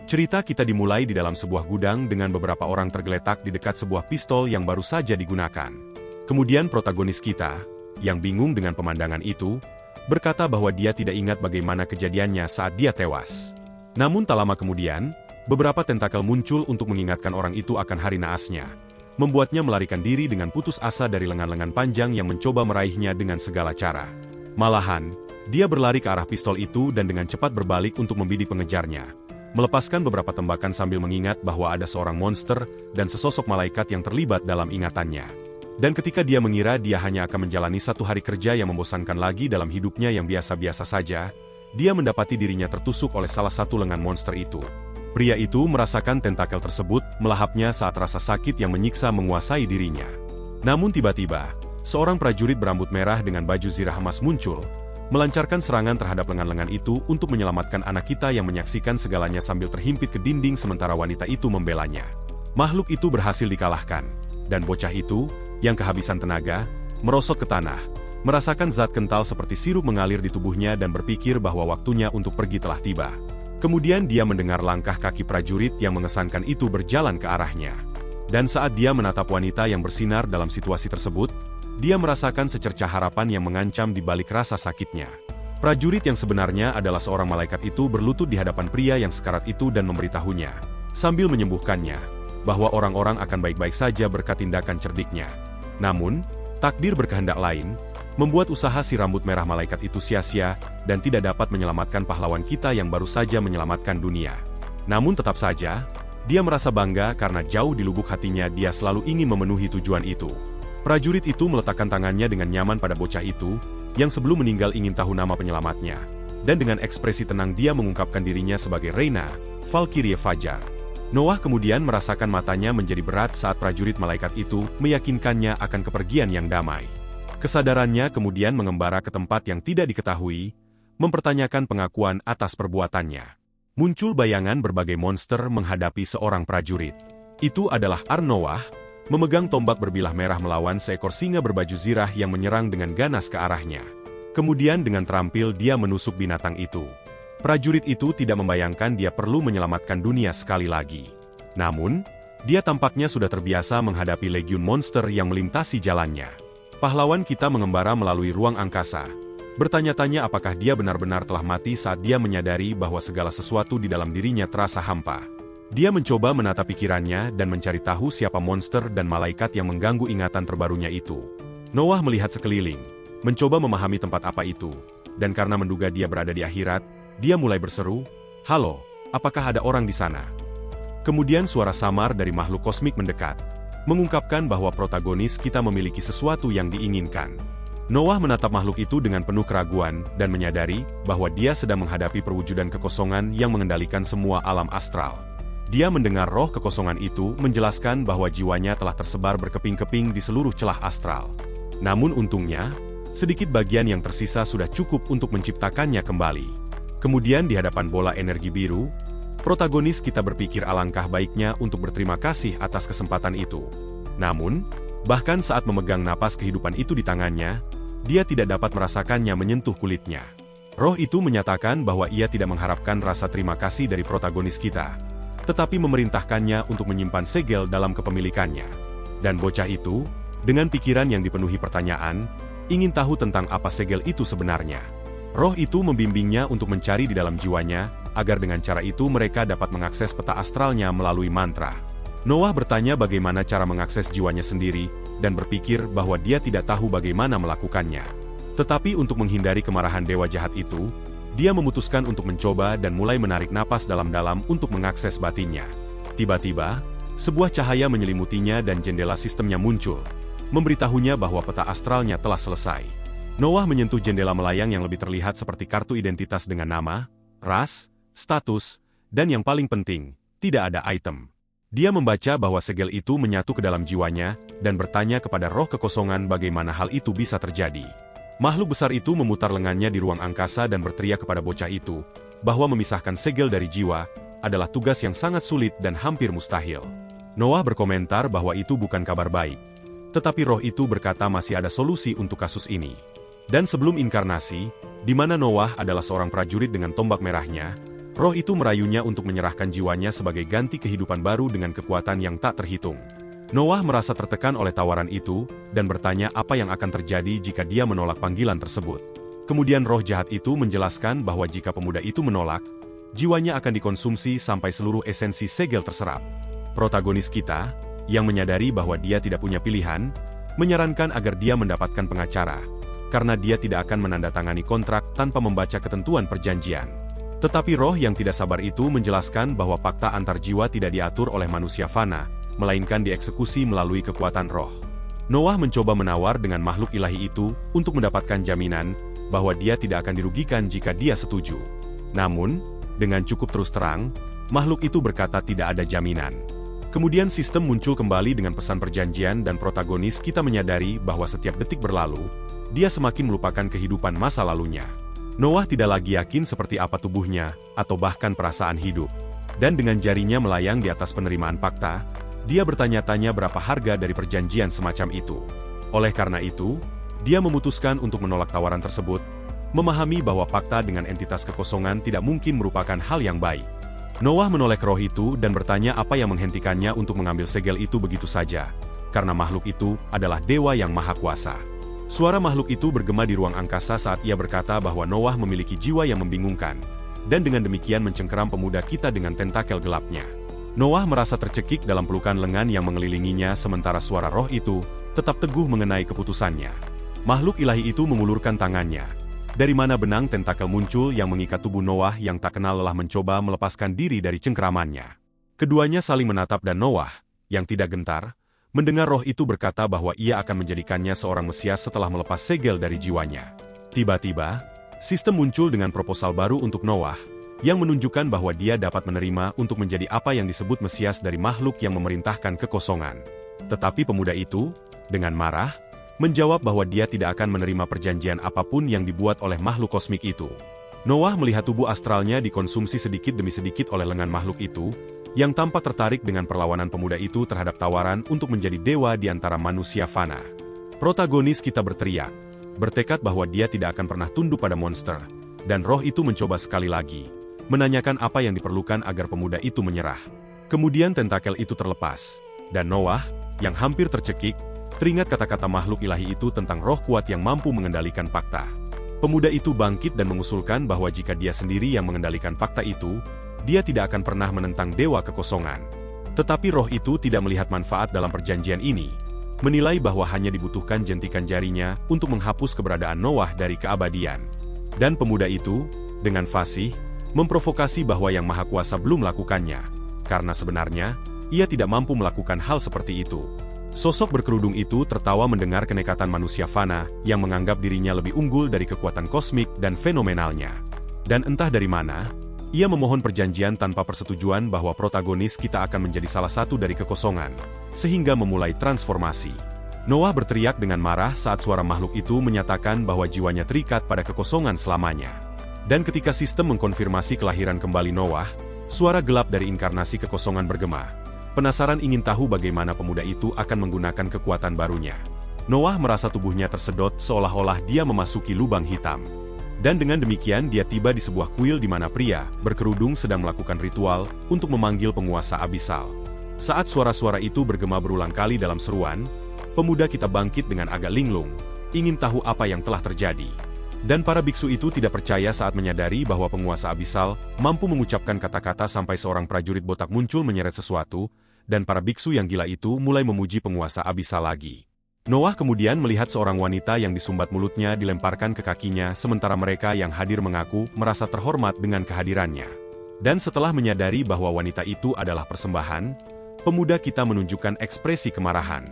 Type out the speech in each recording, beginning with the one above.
Cerita kita dimulai di dalam sebuah gudang dengan beberapa orang tergeletak di dekat sebuah pistol yang baru saja digunakan. Kemudian protagonis kita, yang bingung dengan pemandangan itu, berkata bahwa dia tidak ingat bagaimana kejadiannya saat dia tewas. Namun tak lama kemudian, beberapa tentakel muncul untuk mengingatkan orang itu akan hari naasnya, membuatnya melarikan diri dengan putus asa dari lengan-lengan panjang yang mencoba meraihnya dengan segala cara. Malahan, dia berlari ke arah pistol itu dan dengan cepat berbalik untuk membidik pengejarnya, melepaskan beberapa tembakan sambil mengingat bahwa ada seorang monster dan sesosok malaikat yang terlibat dalam ingatannya. Dan ketika dia mengira dia hanya akan menjalani satu hari kerja yang membosankan lagi dalam hidupnya yang biasa-biasa saja, dia mendapati dirinya tertusuk oleh salah satu lengan monster itu. Pria itu merasakan tentakel tersebut melahapnya saat rasa sakit yang menyiksa menguasai dirinya. Namun tiba-tiba, seorang prajurit berambut merah dengan baju zirah emas muncul, melancarkan serangan terhadap lengan-lengan itu untuk menyelamatkan anak kita yang menyaksikan segalanya sambil terhimpit ke dinding sementara wanita itu membelanya. Makhluk itu berhasil dikalahkan, dan bocah itu, yang kehabisan tenaga, merosot ke tanah, merasakan zat kental seperti sirup mengalir di tubuhnya dan berpikir bahwa waktunya untuk pergi telah tiba. Kemudian dia mendengar langkah kaki prajurit yang mengesankan itu berjalan ke arahnya. Dan saat dia menatap wanita yang bersinar dalam situasi tersebut, dia merasakan secercah harapan yang mengancam di balik rasa sakitnya. Prajurit yang sebenarnya adalah seorang malaikat itu berlutut di hadapan pria yang sekarat itu dan memberitahunya, sambil menyembuhkannya, bahwa orang-orang akan baik-baik saja berkat tindakan cerdiknya. Namun, takdir berkehendak lain, membuat usaha si rambut merah malaikat itu sia-sia, dan tidak dapat menyelamatkan pahlawan kita yang baru saja menyelamatkan dunia. Namun tetap saja, dia merasa bangga karena jauh di lubuk hatinya dia selalu ingin memenuhi tujuan itu. Prajurit itu meletakkan tangannya dengan nyaman pada bocah itu, yang sebelum meninggal ingin tahu nama penyelamatnya. Dan dengan ekspresi tenang dia mengungkapkan dirinya sebagai Reina, Valkyrie Fajar. Noah kemudian merasakan matanya menjadi berat saat prajurit malaikat itu meyakinkannya akan kepergian yang damai. Kesadarannya kemudian mengembara ke tempat yang tidak diketahui, mempertanyakan pengakuan atas perbuatannya. Muncul bayangan berbagai monster menghadapi seorang prajurit. Itu adalah Noah, memegang tombak berbilah merah melawan seekor singa berbaju zirah yang menyerang dengan ganas ke arahnya. Kemudian dengan terampil dia menusuk binatang itu. Prajurit itu tidak membayangkan dia perlu menyelamatkan dunia sekali lagi. Namun, dia tampaknya sudah terbiasa menghadapi legiun monster yang melintasi jalannya. Pahlawan kita mengembara melalui ruang angkasa, bertanya-tanya apakah dia benar-benar telah mati saat dia menyadari bahwa segala sesuatu di dalam dirinya terasa hampa. Dia mencoba menata pikirannya dan mencari tahu siapa monster dan malaikat yang mengganggu ingatan terbarunya itu. Noah melihat sekeliling, mencoba memahami tempat apa itu, dan karena menduga dia berada di akhirat, dia mulai berseru, "Halo, apakah ada orang di sana?" Kemudian suara samar dari makhluk kosmik mendekat, mengungkapkan bahwa protagonis kita memiliki sesuatu yang diinginkan. Noah menatap makhluk itu dengan penuh keraguan dan menyadari bahwa dia sedang menghadapi perwujudan kekosongan yang mengendalikan semua alam astral. Dia mendengar roh kekosongan itu menjelaskan bahwa jiwanya telah tersebar berkeping-keping di seluruh celah astral. Namun untungnya, sedikit bagian yang tersisa sudah cukup untuk menciptakannya kembali. Kemudian di hadapan bola energi biru, protagonis kita berpikir alangkah baiknya untuk berterima kasih atas kesempatan itu. Namun, bahkan saat memegang napas kehidupan itu di tangannya, dia tidak dapat merasakannya menyentuh kulitnya. Roh itu menyatakan bahwa ia tidak mengharapkan rasa terima kasih dari protagonis kita, tetapi memerintahkannya untuk menyimpan segel dalam kepemilikannya. Dan bocah itu, dengan pikiran yang dipenuhi pertanyaan, ingin tahu tentang apa segel itu sebenarnya. Roh itu membimbingnya untuk mencari di dalam jiwanya, agar dengan cara itu mereka dapat mengakses peta astralnya melalui mantra. Noah bertanya bagaimana cara mengakses jiwanya sendiri, dan berpikir bahwa dia tidak tahu bagaimana melakukannya. Tetapi untuk menghindari kemarahan dewa jahat itu, dia memutuskan untuk mencoba dan mulai menarik napas dalam-dalam untuk mengakses batinnya. Tiba-tiba, sebuah cahaya menyelimutinya dan jendela sistemnya muncul, memberitahunya bahwa peta astralnya telah selesai. Noah menyentuh jendela melayang yang lebih terlihat seperti kartu identitas dengan nama, ras, status, dan yang paling penting, tidak ada item. Dia membaca bahwa segel itu menyatu ke dalam jiwanya, dan bertanya kepada roh kekosongan bagaimana hal itu bisa terjadi. Makhluk besar itu memutar lengannya di ruang angkasa dan berteriak kepada bocah itu, bahwa memisahkan segel dari jiwa, adalah tugas yang sangat sulit dan hampir mustahil. Noah berkomentar bahwa itu bukan kabar baik. Tetapi roh itu berkata masih ada solusi untuk kasus ini. Dan sebelum inkarnasi, di mana Noah adalah seorang prajurit dengan tombak merahnya, Roh itu merayunya untuk menyerahkan jiwanya sebagai ganti kehidupan baru dengan kekuatan yang tak terhitung. Noah merasa tertekan oleh tawaran itu, dan bertanya apa yang akan terjadi jika dia menolak panggilan tersebut. Kemudian roh jahat itu menjelaskan bahwa jika pemuda itu menolak, jiwanya akan dikonsumsi sampai seluruh esensi segel terserap. Protagonis kita, yang menyadari bahwa dia tidak punya pilihan, menyarankan agar dia mendapatkan pengacara, karena dia tidak akan menandatangani kontrak tanpa membaca ketentuan perjanjian. Tetapi roh yang tidak sabar itu menjelaskan bahwa fakta antar jiwa tidak diatur oleh manusia fana, melainkan dieksekusi melalui kekuatan roh. Noah mencoba menawar dengan makhluk ilahi itu untuk mendapatkan jaminan bahwa dia tidak akan dirugikan jika dia setuju. Namun, dengan cukup terus terang, makhluk itu berkata tidak ada jaminan. Kemudian sistem muncul kembali dengan pesan perjanjian dan protagonis kita menyadari bahwa setiap detik berlalu, dia semakin melupakan kehidupan masa lalunya. Noah tidak lagi yakin seperti apa tubuhnya, atau bahkan perasaan hidup. Dan dengan jarinya melayang di atas penerimaan fakta, dia bertanya-tanya berapa harga dari perjanjian semacam itu. Oleh karena itu, dia memutuskan untuk menolak tawaran tersebut, memahami bahwa fakta dengan entitas kekosongan tidak mungkin merupakan hal yang baik. Noah menoleh roh itu dan bertanya apa yang menghentikannya untuk mengambil segel itu begitu saja, karena makhluk itu adalah dewa yang maha kuasa. Suara makhluk itu bergema di ruang angkasa saat ia berkata bahwa Noah memiliki jiwa yang membingungkan, dan dengan demikian mencengkeram pemuda kita dengan tentakel gelapnya. Noah merasa tercekik dalam pelukan lengan yang mengelilinginya sementara suara roh itu tetap teguh mengenai keputusannya. Makhluk ilahi itu mengulurkan tangannya. Dari mana benang tentakel muncul yang mengikat tubuh Noah yang tak kenal lelah mencoba melepaskan diri dari cengkeramannya. Keduanya saling menatap dan Noah, yang tidak gentar, mendengar roh itu berkata bahwa ia akan menjadikannya seorang Mesias setelah melepas segel dari jiwanya. Tiba-tiba, sistem muncul dengan proposal baru untuk Noah, yang menunjukkan bahwa dia dapat menerima untuk menjadi apa yang disebut Mesias dari makhluk yang memerintahkan kekosongan. Tetapi pemuda itu, dengan marah, menjawab bahwa dia tidak akan menerima perjanjian apapun yang dibuat oleh makhluk kosmik itu. Noah melihat tubuh astralnya dikonsumsi sedikit demi sedikit oleh lengan makhluk itu, yang tampak tertarik dengan perlawanan pemuda itu terhadap tawaran untuk menjadi dewa di antara manusia fana. Protagonis kita berteriak, bertekad bahwa dia tidak akan pernah tunduk pada monster, dan roh itu mencoba sekali lagi, menanyakan apa yang diperlukan agar pemuda itu menyerah. Kemudian tentakel itu terlepas, dan Noah, yang hampir tercekik, teringat kata-kata makhluk ilahi itu tentang roh kuat yang mampu mengendalikan fakta. Pemuda itu bangkit dan mengusulkan bahwa jika dia sendiri yang mengendalikan fakta itu, dia tidak akan pernah menentang dewa kekosongan. Tetapi roh itu tidak melihat manfaat dalam perjanjian ini, menilai bahwa hanya dibutuhkan jentikan jarinya untuk menghapus keberadaan Noah dari keabadian. Dan pemuda itu, dengan fasih, memprovokasi bahwa yang maha kuasa belum melakukannya, karena sebenarnya, ia tidak mampu melakukan hal seperti itu. Sosok berkerudung itu tertawa mendengar kenekatan manusia fana yang menganggap dirinya lebih unggul dari kekuatan kosmik dan fenomenalnya. Dan entah dari mana, ia memohon perjanjian tanpa persetujuan bahwa protagonis kita akan menjadi salah satu dari kekosongan, sehingga memulai transformasi. Noah berteriak dengan marah saat suara makhluk itu menyatakan bahwa jiwanya terikat pada kekosongan selamanya. Dan ketika sistem mengkonfirmasi kelahiran kembali Noah, suara gelap dari inkarnasi kekosongan bergema. Penasaran ingin tahu bagaimana pemuda itu akan menggunakan kekuatan barunya. Noah merasa tubuhnya tersedot seolah-olah dia memasuki lubang hitam. Dan dengan demikian dia tiba di sebuah kuil di mana pria berkerudung sedang melakukan ritual untuk memanggil penguasa abisal. Saat suara-suara itu bergema berulang kali dalam seruan, pemuda kita bangkit dengan agak linglung, ingin tahu apa yang telah terjadi. Dan para biksu itu tidak percaya saat menyadari bahwa penguasa abisal mampu mengucapkan kata-kata sampai seorang prajurit botak muncul menyeret sesuatu, dan para biksu yang gila itu mulai memuji penguasa abisal lagi. Noah kemudian melihat seorang wanita yang disumbat mulutnya dilemparkan ke kakinya sementara mereka yang hadir mengaku merasa terhormat dengan kehadirannya. Dan setelah menyadari bahwa wanita itu adalah persembahan, pemuda kita menunjukkan ekspresi kemarahan.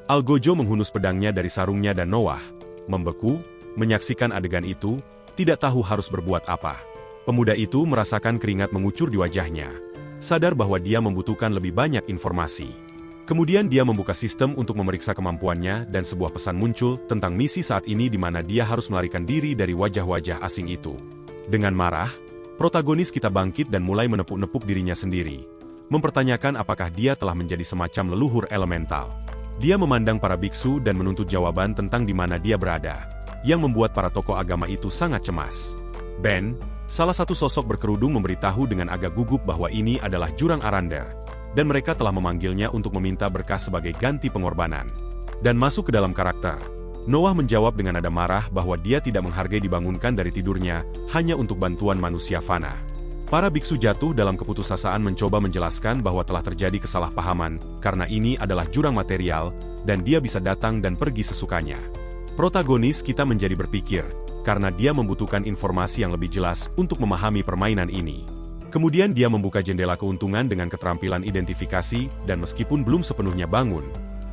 Algojo menghunus pedangnya dari sarungnya dan Noah, membeku, menyaksikan adegan itu, tidak tahu harus berbuat apa. Pemuda itu merasakan keringat mengucur di wajahnya, sadar bahwa dia membutuhkan lebih banyak informasi. Kemudian dia membuka sistem untuk memeriksa kemampuannya dan sebuah pesan muncul tentang misi saat ini di mana dia harus melarikan diri dari wajah-wajah asing itu. Dengan marah, protagonis kita bangkit dan mulai menepuk-nepuk dirinya sendiri, mempertanyakan apakah dia telah menjadi semacam leluhur elemental. Dia memandang para biksu dan menuntut jawaban tentang di mana dia berada, yang membuat para tokoh agama itu sangat cemas. Ben, Salah satu sosok berkerudung memberitahu dengan agak gugup bahwa ini adalah jurang Aranda, dan mereka telah memanggilnya untuk meminta berkah sebagai ganti pengorbanan. Dan masuk ke dalam karakter. Noah menjawab dengan nada marah bahwa dia tidak menghargai dibangunkan dari tidurnya hanya untuk bantuan manusia fana. Para biksu jatuh dalam keputusasaan mencoba menjelaskan bahwa telah terjadi kesalahpahaman karena ini adalah jurang material dan dia bisa datang dan pergi sesukanya. Protagonis kita menjadi berpikir, karena dia membutuhkan informasi yang lebih jelas untuk memahami permainan ini. Kemudian dia membuka jendela keuntungan dengan keterampilan identifikasi dan meskipun belum sepenuhnya bangun,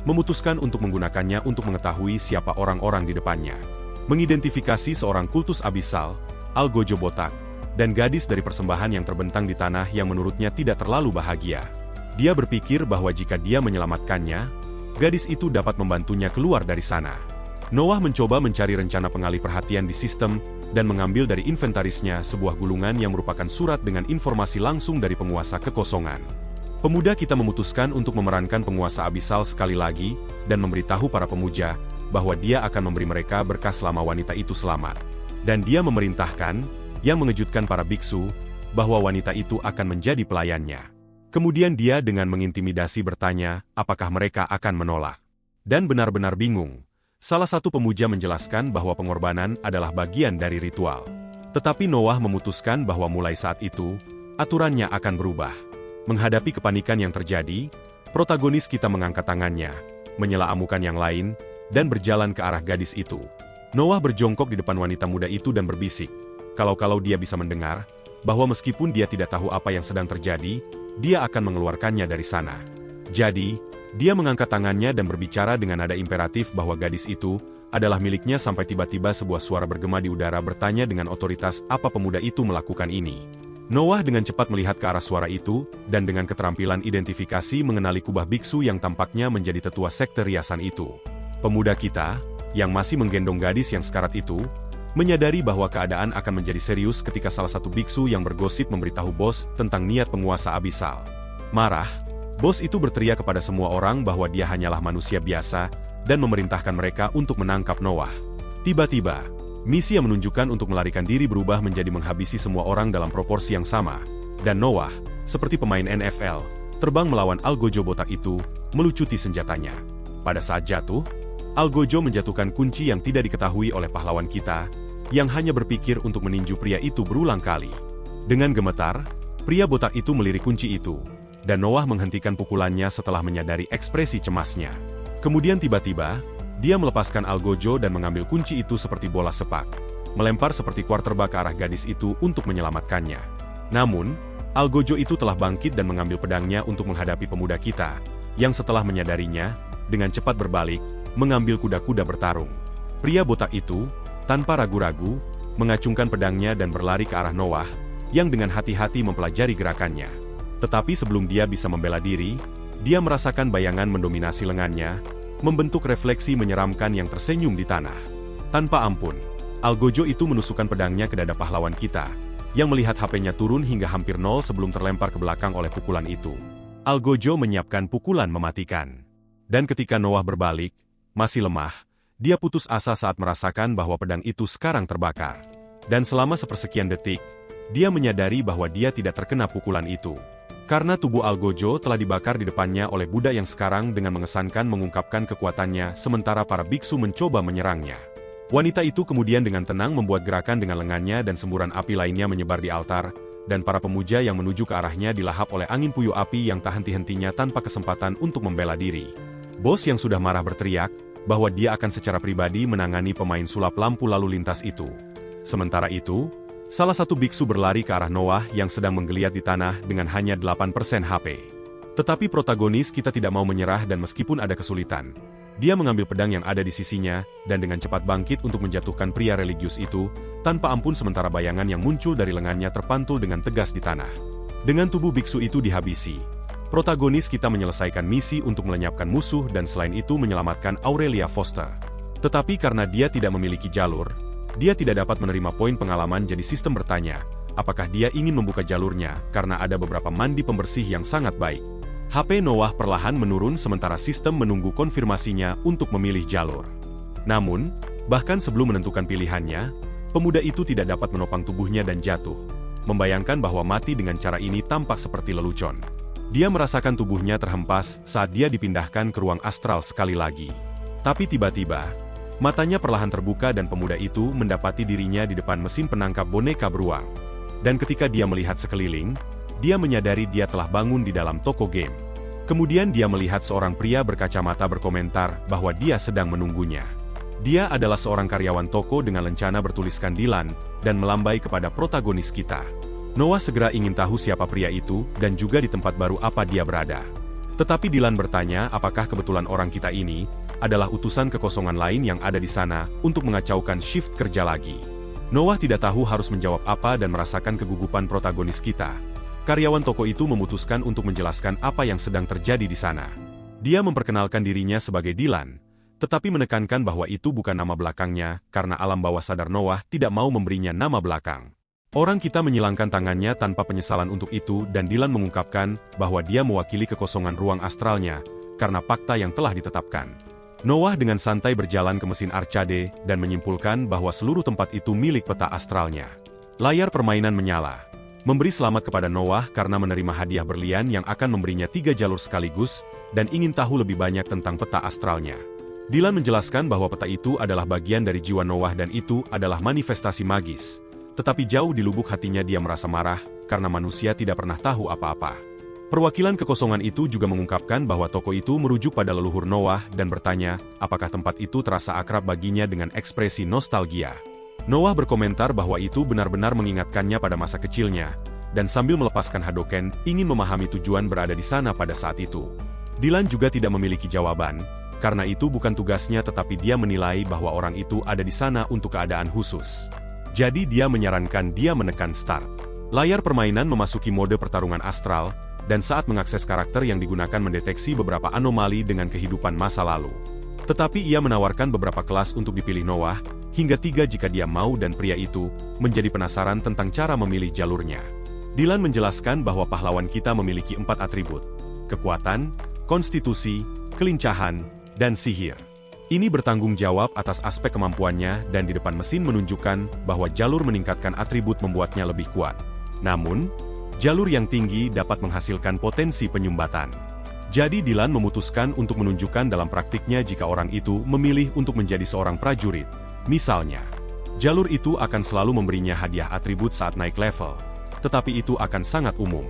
memutuskan untuk menggunakannya untuk mengetahui siapa orang-orang di depannya. Mengidentifikasi seorang kultus abisal, Algojo botak, dan gadis dari persembahan yang terbentang di tanah yang menurutnya tidak terlalu bahagia. Dia berpikir bahwa jika dia menyelamatkannya, gadis itu dapat membantunya keluar dari sana. Noah mencoba mencari rencana pengalih perhatian di sistem, dan mengambil dari inventarisnya sebuah gulungan yang merupakan surat dengan informasi langsung dari penguasa kekosongan. Pemuda kita memutuskan untuk memerankan penguasa abisal sekali lagi, dan memberitahu para pemuja, bahwa dia akan memberi mereka berkah selama wanita itu selamat. Dan dia memerintahkan, yang mengejutkan para biksu, bahwa wanita itu akan menjadi pelayannya. Kemudian dia dengan mengintimidasi bertanya, apakah mereka akan menolak. Dan benar-benar bingung. Salah satu pemuja menjelaskan bahwa pengorbanan adalah bagian dari ritual. Tetapi Noah memutuskan bahwa mulai saat itu, aturannya akan berubah. Menghadapi kepanikan yang terjadi, protagonis kita mengangkat tangannya, menyela amukan yang lain, dan berjalan ke arah gadis itu. Noah berjongkok di depan wanita muda itu dan berbisik, kalau dia bisa mendengar, bahwa meskipun dia tidak tahu apa yang sedang terjadi, dia akan mengeluarkannya dari sana. Jadi, dia mengangkat tangannya dan berbicara dengan nada imperatif bahwa gadis itu adalah miliknya sampai tiba-tiba sebuah suara bergema di udara bertanya dengan otoritas apa pemuda itu melakukan ini. Noah dengan cepat melihat ke arah suara itu, dan dengan keterampilan identifikasi mengenali kubah biksu yang tampaknya menjadi tetua sekte riasan itu. Pemuda kita, yang masih menggendong gadis yang sekarat itu, menyadari bahwa keadaan akan menjadi serius ketika salah satu biksu yang bergosip memberitahu bos tentang niat penguasa abisal. Marah, bos itu berteriak kepada semua orang bahwa dia hanyalah manusia biasa, dan memerintahkan mereka untuk menangkap Noah. Tiba-tiba, misi yang menunjukkan untuk melarikan diri berubah menjadi menghabisi semua orang dalam proporsi yang sama, dan Noah, seperti pemain NFL, terbang melawan Algojo botak itu, melucuti senjatanya. Pada saat jatuh, Algojo menjatuhkan kunci yang tidak diketahui oleh pahlawan kita, yang hanya berpikir untuk meninju pria itu berulang kali. Dengan gemetar, pria botak itu melirik kunci itu, dan Noah menghentikan pukulannya setelah menyadari ekspresi cemasnya. Kemudian tiba-tiba, dia melepaskan Algojo dan mengambil kunci itu seperti bola sepak, melempar seperti quarterback ke arah gadis itu untuk menyelamatkannya. Namun, Algojo itu telah bangkit dan mengambil pedangnya untuk menghadapi pemuda kita, yang setelah menyadarinya, dengan cepat berbalik, mengambil kuda-kuda bertarung. Pria botak itu, tanpa ragu-ragu, mengacungkan pedangnya dan berlari ke arah Noah, yang dengan hati-hati mempelajari gerakannya. Tetapi sebelum dia bisa membela diri, dia merasakan bayangan mendominasi lengannya, membentuk refleksi menyeramkan yang tersenyum di tanah. Tanpa ampun, Algojo itu menusukkan pedangnya ke dada pahlawan kita, yang melihat HP-nya turun hingga hampir nol sebelum terlempar ke belakang oleh pukulan itu. Algojo menyiapkan pukulan mematikan. Dan ketika Noah berbalik, masih lemah, dia putus asa saat merasakan bahwa pedang itu sekarang terbakar. Dan selama sepersekian detik, dia menyadari bahwa dia tidak terkena pukulan itu. Karena tubuh Algojo telah dibakar di depannya oleh Buddha yang sekarang dengan mengesankan mengungkapkan kekuatannya sementara para biksu mencoba menyerangnya. Wanita itu kemudian dengan tenang membuat gerakan dengan lengannya dan semburan api lainnya menyebar di altar, dan para pemuja yang menuju ke arahnya dilahap oleh angin puyuh api yang tak henti-hentinya tanpa kesempatan untuk membela diri. Bos yang sudah marah berteriak, bahwa dia akan secara pribadi menangani pemain sulap lampu lalu lintas itu. Sementara itu, salah satu biksu berlari ke arah Noah yang sedang menggeliat di tanah dengan hanya 8% HP. Tetapi protagonis kita tidak mau menyerah dan meskipun ada kesulitan, dia mengambil pedang yang ada di sisinya, dan dengan cepat bangkit untuk menjatuhkan pria religius itu, tanpa ampun sementara bayangan yang muncul dari lengannya terpantul dengan tegas di tanah. Dengan tubuh biksu itu dihabisi, protagonis kita menyelesaikan misi untuk melenyapkan musuh dan selain itu menyelamatkan Aurelia Foster. Tetapi karena dia tidak memiliki jalur, dia tidak dapat menerima poin pengalaman jadi sistem bertanya, apakah dia ingin membuka jalurnya karena ada beberapa mandi pembersih yang sangat baik. HP Noah perlahan menurun sementara sistem menunggu konfirmasinya untuk memilih jalur. Namun, bahkan sebelum menentukan pilihannya, Pemuda itu tidak dapat menopang tubuhnya dan jatuh. Membayangkan bahwa mati dengan cara ini tampak seperti lelucon. Dia merasakan tubuhnya terhempas saat dia dipindahkan ke ruang astral sekali lagi. Tapi tiba-tiba, matanya perlahan terbuka dan pemuda itu mendapati dirinya di depan mesin penangkap boneka beruang. Dan ketika dia melihat sekeliling, dia menyadari dia telah bangun di dalam toko game. Kemudian dia melihat seorang pria berkacamata berkomentar bahwa dia sedang menunggunya. Dia adalah seorang karyawan toko dengan lencana bertuliskan Dylan, dan melambai kepada protagonis kita. Noah segera ingin tahu siapa pria itu, dan juga di tempat baru apa dia berada. Tetapi Dylan bertanya apakah kebetulan orang kita ini adalah utusan kekosongan lain yang ada di sana untuk mengacaukan shift kerja lagi. Noah tidak tahu harus menjawab apa dan merasakan kegugupan protagonis kita. Karyawan toko itu memutuskan untuk menjelaskan apa yang sedang terjadi di sana. Dia memperkenalkan dirinya sebagai Dylan, tetapi menekankan bahwa itu bukan nama belakangnya, karena alam bawah sadar Noah tidak mau memberinya nama belakang. Orang kita menyilangkan tangannya tanpa penyesalan untuk itu dan Dylan mengungkapkan bahwa dia mewakili kekosongan ruang astralnya, karena fakta yang telah ditetapkan. Noah dengan santai berjalan ke mesin arcade dan menyimpulkan bahwa seluruh tempat itu milik peta astralnya. Layar permainan menyala, memberi selamat kepada Noah karena menerima hadiah berlian yang akan memberinya 3 jalur sekaligus, dan ingin tahu lebih banyak tentang peta astralnya. Dylan menjelaskan bahwa peta itu adalah bagian dari jiwa Noah dan itu adalah manifestasi magis. Tetapi jauh di lubuk hatinya dia merasa marah, karena manusia tidak pernah tahu apa-apa. Perwakilan kekosongan itu juga mengungkapkan bahwa toko itu merujuk pada leluhur Noah dan bertanya, apakah tempat itu terasa akrab baginya dengan ekspresi nostalgia. Noah berkomentar bahwa itu benar-benar mengingatkannya pada masa kecilnya, dan sambil melepaskan Hadoken, ingin memahami tujuan berada di sana pada saat itu. Dylan juga tidak memiliki jawaban, karena itu bukan tugasnya tetapi dia menilai bahwa orang itu ada di sana untuk keadaan khusus. Jadi dia menyarankan dia menekan start. Layar permainan memasuki mode pertarungan astral, dan saat mengakses karakter yang digunakan mendeteksi beberapa anomali dengan kehidupan masa lalu. Tetapi ia menawarkan beberapa kelas untuk dipilih Noah, hingga 3 jika dia mau dan pria itu menjadi penasaran tentang cara memilih jalurnya. Dylan menjelaskan bahwa pahlawan kita memiliki 4 atribut: kekuatan, konstitusi, kelincahan, dan sihir. Ini bertanggung jawab atas aspek kemampuannya dan di depan mesin menunjukkan bahwa jalur meningkatkan atribut membuatnya lebih kuat. Namun, jalur yang tinggi dapat menghasilkan potensi penyumbatan. Jadi Dylan memutuskan untuk menunjukkan dalam praktiknya jika orang itu memilih untuk menjadi seorang prajurit. Misalnya, jalur itu akan selalu memberinya hadiah atribut saat naik level, tetapi itu akan sangat umum.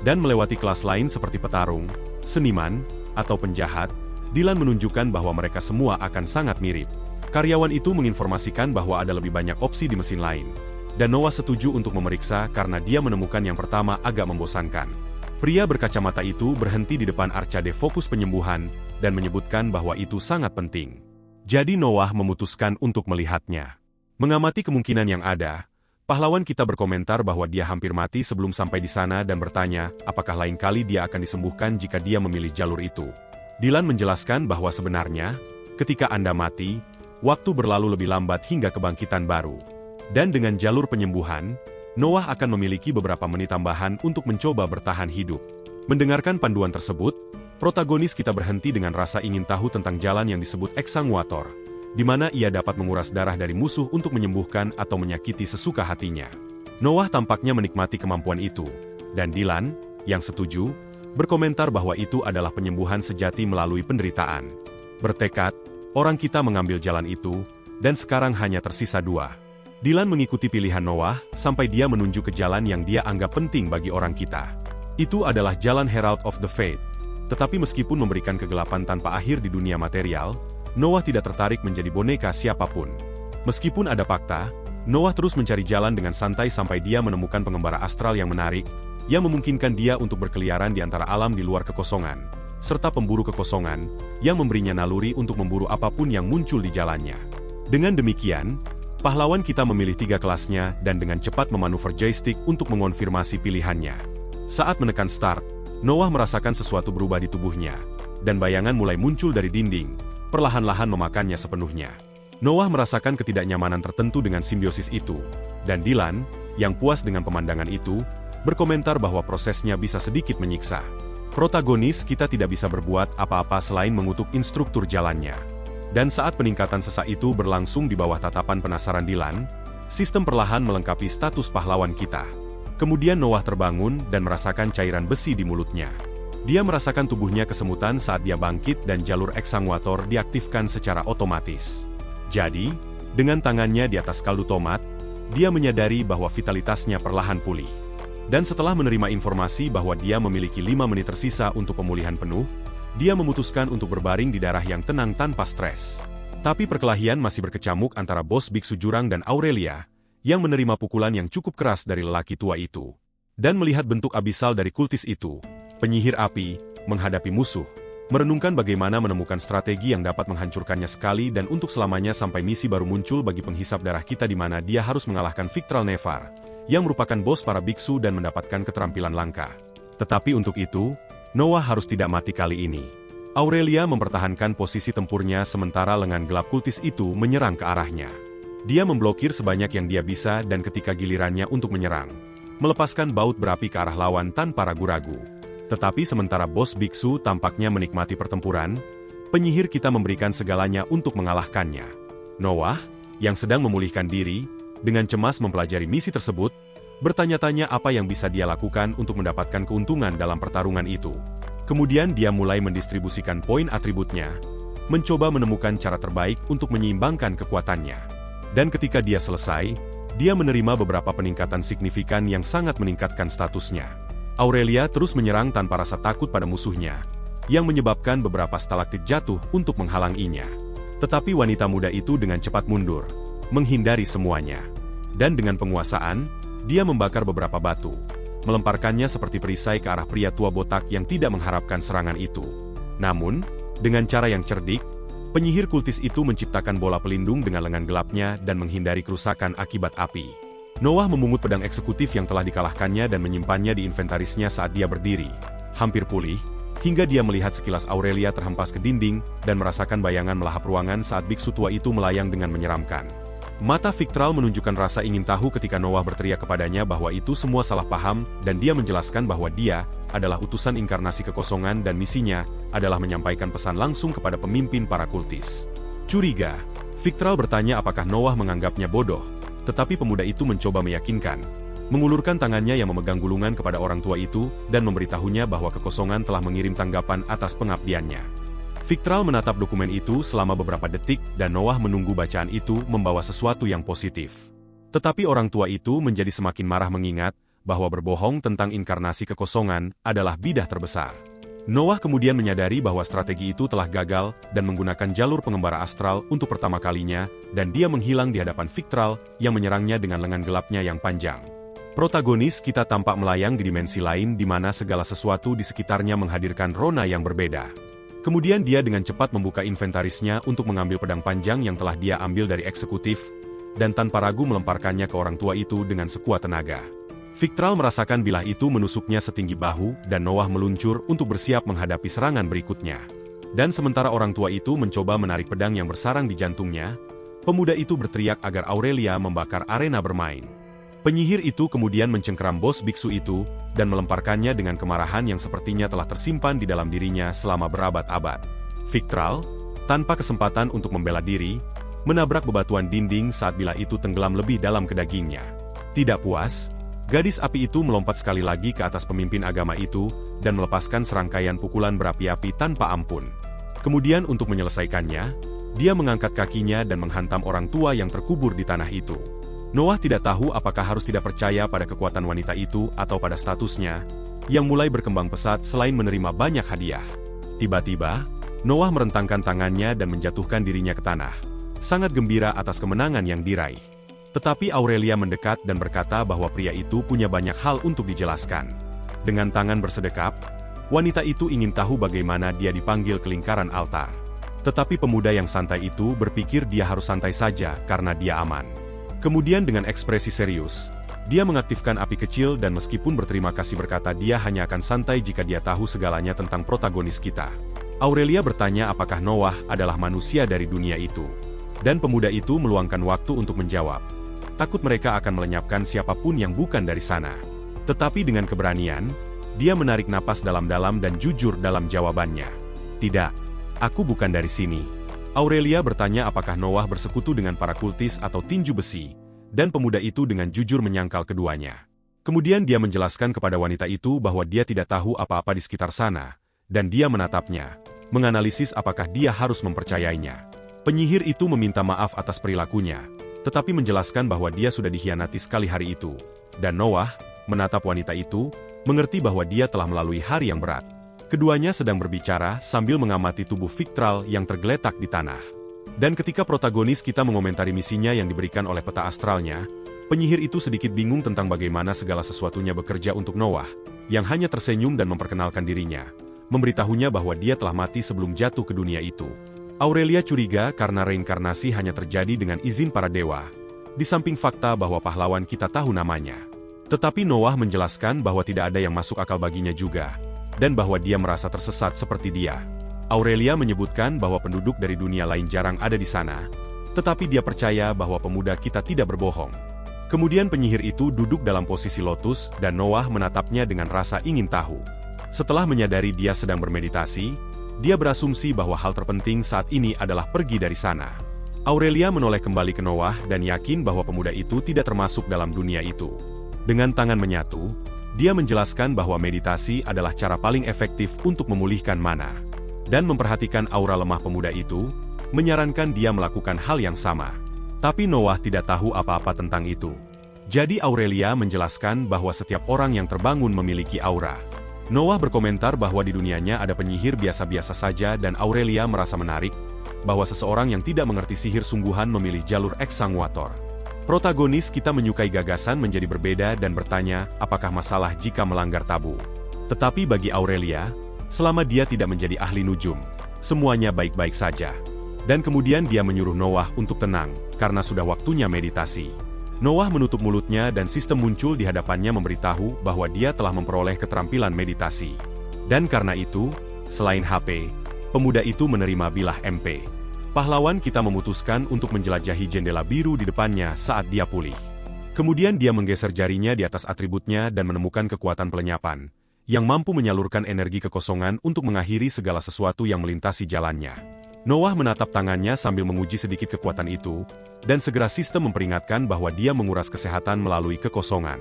Dan melewati kelas lain seperti petarung, seniman, atau penjahat, Dylan menunjukkan bahwa mereka semua akan sangat mirip. Karyawan itu menginformasikan bahwa ada lebih banyak opsi di mesin lain. Dan Noah setuju untuk memeriksa karena dia menemukan yang pertama agak membosankan. Pria berkacamata itu berhenti di depan arcade fokus penyembuhan, dan menyebutkan bahwa itu sangat penting. Jadi Noah memutuskan untuk melihatnya. Mengamati kemungkinan yang ada, pahlawan kita berkomentar bahwa dia hampir mati sebelum sampai di sana dan bertanya, apakah lain kali dia akan disembuhkan jika dia memilih jalur itu. Dylan menjelaskan bahwa sebenarnya, ketika Anda mati, waktu berlalu lebih lambat hingga kebangkitan baru. Dan dengan jalur penyembuhan, Noah akan memiliki beberapa menit tambahan untuk mencoba bertahan hidup. Mendengarkan panduan tersebut, protagonis kita berhenti dengan rasa ingin tahu tentang jalan yang disebut eksanguator, di mana ia dapat menguras darah dari musuh untuk menyembuhkan atau menyakiti sesuka hatinya. Noah tampaknya menikmati kemampuan itu, dan Dylan, yang setuju, berkomentar bahwa itu adalah penyembuhan sejati melalui penderitaan. Bertekad, orang kita mengambil jalan itu, dan sekarang hanya tersisa 2. Dylan mengikuti pilihan Noah, sampai dia menunjuk ke jalan yang dia anggap penting bagi orang kita. Itu adalah jalan Herald of the Faith. Tetapi meskipun memberikan kegelapan tanpa akhir di dunia material, Noah tidak tertarik menjadi boneka siapapun. Meskipun ada fakta, Noah terus mencari jalan dengan santai sampai dia menemukan pengembara astral yang menarik, yang memungkinkan dia untuk berkeliaran di antara alam di luar kekosongan, serta pemburu kekosongan, yang memberinya naluri untuk memburu apapun yang muncul di jalannya. Dengan demikian, pahlawan kita memilih 3 kelasnya dan dengan cepat memanuver joystick untuk mengonfirmasi pilihannya. Saat menekan start, Noah merasakan sesuatu berubah di tubuhnya, dan bayangan mulai muncul dari dinding, perlahan-lahan memakannya sepenuhnya. Noah merasakan ketidaknyamanan tertentu dengan simbiosis itu, dan Dylan, yang puas dengan pemandangan itu, berkomentar bahwa prosesnya bisa sedikit menyiksa. Protagonis kita tidak bisa berbuat apa-apa selain mengutuk instruktur jalannya. Dan saat peningkatan sesak itu berlangsung di bawah tatapan penasaran Dylan, Sistem perlahan melengkapi status pahlawan kita. Kemudian Noah terbangun dan merasakan cairan besi di mulutnya. Dia merasakan tubuhnya kesemutan saat dia bangkit dan jalur eksangwator diaktifkan secara otomatis. Jadi, dengan tangannya di atas kaldu tomat, dia menyadari bahwa vitalitasnya perlahan pulih. Dan setelah menerima informasi bahwa dia memiliki 5 menit tersisa untuk pemulihan penuh, dia memutuskan untuk berbaring di darah yang tenang tanpa stres. Tapi perkelahian masih berkecamuk antara bos biksu jurang dan Aurelia, yang menerima pukulan yang cukup keras dari lelaki tua itu. Dan melihat bentuk abisal dari kultis itu, penyihir api, menghadapi musuh, merenungkan bagaimana menemukan strategi yang dapat menghancurkannya sekali dan untuk selamanya sampai misi baru muncul bagi penghisap darah kita di mana dia harus mengalahkan Victral Nevar, yang merupakan bos para biksu dan mendapatkan keterampilan langka. Tetapi untuk itu, Noah harus tidak mati kali ini. Aurelia mempertahankan posisi tempurnya sementara lengan gelap kultis itu menyerang ke arahnya. Dia memblokir sebanyak yang dia bisa dan ketika gilirannya untuk menyerang, melepaskan baut berapi ke arah lawan tanpa ragu-ragu. Tetapi sementara bos biksu tampaknya menikmati pertempuran, penyihir kita memberikan segalanya untuk mengalahkannya. Noah, yang sedang memulihkan diri, dengan cemas mempelajari misi tersebut, bertanya-tanya apa yang bisa dia lakukan untuk mendapatkan keuntungan dalam pertarungan itu. Kemudian dia mulai mendistribusikan poin atributnya, mencoba menemukan cara terbaik untuk menyeimbangkan kekuatannya. Dan ketika dia selesai, dia menerima beberapa peningkatan signifikan yang sangat meningkatkan statusnya. Aurelia terus menyerang tanpa rasa takut pada musuhnya, yang menyebabkan beberapa stalaktit jatuh untuk menghalanginya. Tetapi wanita muda itu dengan cepat mundur, menghindari semuanya. Dan dengan penguasaan, dia membakar beberapa batu, melemparkannya seperti perisai ke arah pria tua botak yang tidak mengharapkan serangan itu. Namun, dengan cara yang cerdik, penyihir kultis itu menciptakan bola pelindung dengan lengan gelapnya dan menghindari kerusakan akibat api. Noah memungut pedang eksekutif yang telah dikalahkannya dan menyimpannya di inventarisnya saat dia berdiri, hampir pulih, hingga dia melihat sekilas Aurelia terhempas ke dinding dan merasakan bayangan melahap ruangan saat biksu tua itu melayang dengan menyeramkan. Mata Victral menunjukkan rasa ingin tahu ketika Noah berteriak kepadanya bahwa itu semua salah paham dan dia menjelaskan bahwa dia adalah utusan inkarnasi kekosongan dan misinya adalah menyampaikan pesan langsung kepada pemimpin para kultis. Curiga, Victral bertanya apakah Noah menganggapnya bodoh, tetapi pemuda itu mencoba meyakinkan, mengulurkan tangannya yang memegang gulungan kepada orang tua itu dan memberitahunya bahwa kekosongan telah mengirim tanggapan atas pengabdiannya. Victral menatap dokumen itu selama beberapa detik dan Noah menunggu bacaan itu membawa sesuatu yang positif. Tetapi orang tua itu menjadi semakin marah mengingat bahwa berbohong tentang inkarnasi kekosongan adalah bidah terbesar. Noah kemudian menyadari bahwa strategi itu telah gagal dan menggunakan jalur pengembara astral untuk pertama kalinya dan dia menghilang di hadapan Victral yang menyerangnya dengan lengan gelapnya yang panjang. Protagonis kita tampak melayang di dimensi lain di mana segala sesuatu di sekitarnya menghadirkan rona yang berbeda. Kemudian dia dengan cepat membuka inventarisnya untuk mengambil pedang panjang yang telah dia ambil dari eksekutif, dan tanpa ragu melemparkannya ke orang tua itu dengan sekuat tenaga. Victral merasakan bilah itu menusuknya setinggi bahu dan Noah meluncur untuk bersiap menghadapi serangan berikutnya. Dan sementara orang tua itu mencoba menarik pedang yang bersarang di jantungnya, pemuda itu berteriak agar Aurelia membakar arena bermain. Penyihir itu kemudian mencengkeram bos biksu itu, dan melemparkannya dengan kemarahan yang sepertinya telah tersimpan di dalam dirinya selama berabad-abad. Victral, tanpa kesempatan untuk membela diri, menabrak bebatuan dinding saat bilah itu tenggelam lebih dalam ke dagingnya. Tidak puas, gadis api itu melompat sekali lagi ke atas pemimpin agama itu, dan melepaskan serangkaian pukulan berapi-api tanpa ampun. Kemudian untuk menyelesaikannya, dia mengangkat kakinya dan menghantam orang tua yang terkubur di tanah itu. Noah tidak tahu apakah harus tidak percaya pada kekuatan wanita itu atau pada statusnya, yang mulai berkembang pesat selain menerima banyak hadiah. Tiba-tiba, Noah merentangkan tangannya dan menjatuhkan dirinya ke tanah, sangat gembira atas kemenangan yang diraih. Tetapi Aurelia mendekat dan berkata bahwa pria itu punya banyak hal untuk dijelaskan. Dengan tangan bersedekap, wanita itu ingin tahu bagaimana dia dipanggil ke lingkaran altar. Tetapi pemuda yang santai itu berpikir dia harus santai saja karena dia aman. Kemudian dengan ekspresi serius, dia mengaktifkan api kecil dan meskipun berterima kasih berkata dia hanya akan santai jika dia tahu segalanya tentang protagonis kita. Aurelia bertanya apakah Noah adalah manusia dari dunia itu. Dan pemuda itu meluangkan waktu untuk menjawab. Takut mereka akan melenyapkan siapapun yang bukan dari sana. Tetapi dengan keberanian, dia menarik napas dalam-dalam dan jujur dalam jawabannya. Tidak, aku bukan dari sini. Aurelia bertanya apakah Noah bersekutu dengan para kultis atau tinju besi, dan pemuda itu dengan jujur menyangkal keduanya. Kemudian dia menjelaskan kepada wanita itu bahwa dia tidak tahu apa-apa di sekitar sana, dan dia menatapnya, menganalisis apakah dia harus mempercayainya. Penyihir itu meminta maaf atas perilakunya, tetapi menjelaskan bahwa dia sudah dikhianati sekali hari itu, dan Noah, menatap wanita itu, mengerti bahwa dia telah melalui hari yang berat. Keduanya sedang berbicara sambil mengamati tubuh Victral yang tergeletak di tanah. Dan ketika protagonis kita mengomentari misinya yang diberikan oleh peta astralnya, penyihir itu sedikit bingung tentang bagaimana segala sesuatunya bekerja untuk Noah, yang hanya tersenyum dan memperkenalkan dirinya, memberitahunya bahwa dia telah mati sebelum jatuh ke dunia itu. Aurelia curiga karena reinkarnasi hanya terjadi dengan izin para dewa, di samping fakta bahwa pahlawan kita tahu namanya. Tetapi Noah menjelaskan bahwa tidak ada yang masuk akal baginya juga, dan bahwa dia merasa tersesat seperti dia. Aurelia menyebutkan bahwa penduduk dari dunia lain jarang ada di sana, tetapi dia percaya bahwa pemuda kita tidak berbohong. Kemudian penyihir itu duduk dalam posisi lotus dan Noah menatapnya dengan rasa ingin tahu. Setelah menyadari dia sedang bermeditasi, dia berasumsi bahwa hal terpenting saat ini adalah pergi dari sana. Aurelia menoleh kembali ke Noah dan yakin bahwa pemuda itu tidak termasuk dalam dunia itu. Dengan tangan menyatu, dia menjelaskan bahwa meditasi adalah cara paling efektif untuk memulihkan mana. Dan memperhatikan aura lemah pemuda itu, menyarankan dia melakukan hal yang sama. Tapi Noah tidak tahu apa-apa tentang itu. Jadi Aurelia menjelaskan bahwa setiap orang yang terbangun memiliki aura. Noah berkomentar bahwa di dunianya ada penyihir biasa-biasa saja dan Aurelia merasa menarik, bahwa seseorang yang tidak mengerti sihir sungguhan memilih jalur eksanguator. Protagonis kita menyukai gagasan menjadi berbeda dan bertanya, apakah masalah jika melanggar tabu? Tetapi bagi Aurelia, selama dia tidak menjadi ahli nujum, semuanya baik-baik saja. Dan kemudian dia menyuruh Noah untuk tenang, karena sudah waktunya meditasi. Noah menutup mulutnya dan sistem muncul di hadapannya memberitahu bahwa dia telah memperoleh keterampilan meditasi. Dan karena itu, selain HP, pemuda itu menerima bilah MP. Pahlawan kita memutuskan untuk menjelajahi jendela biru di depannya saat dia pulih. Kemudian dia menggeser jarinya di atas atributnya dan menemukan kekuatan pelenyapan, yang mampu menyalurkan energi kekosongan untuk mengakhiri segala sesuatu yang melintasi jalannya. Noah menatap tangannya sambil menguji sedikit kekuatan itu, dan segera sistem memperingatkan bahwa dia menguras kesehatan melalui kekosongan.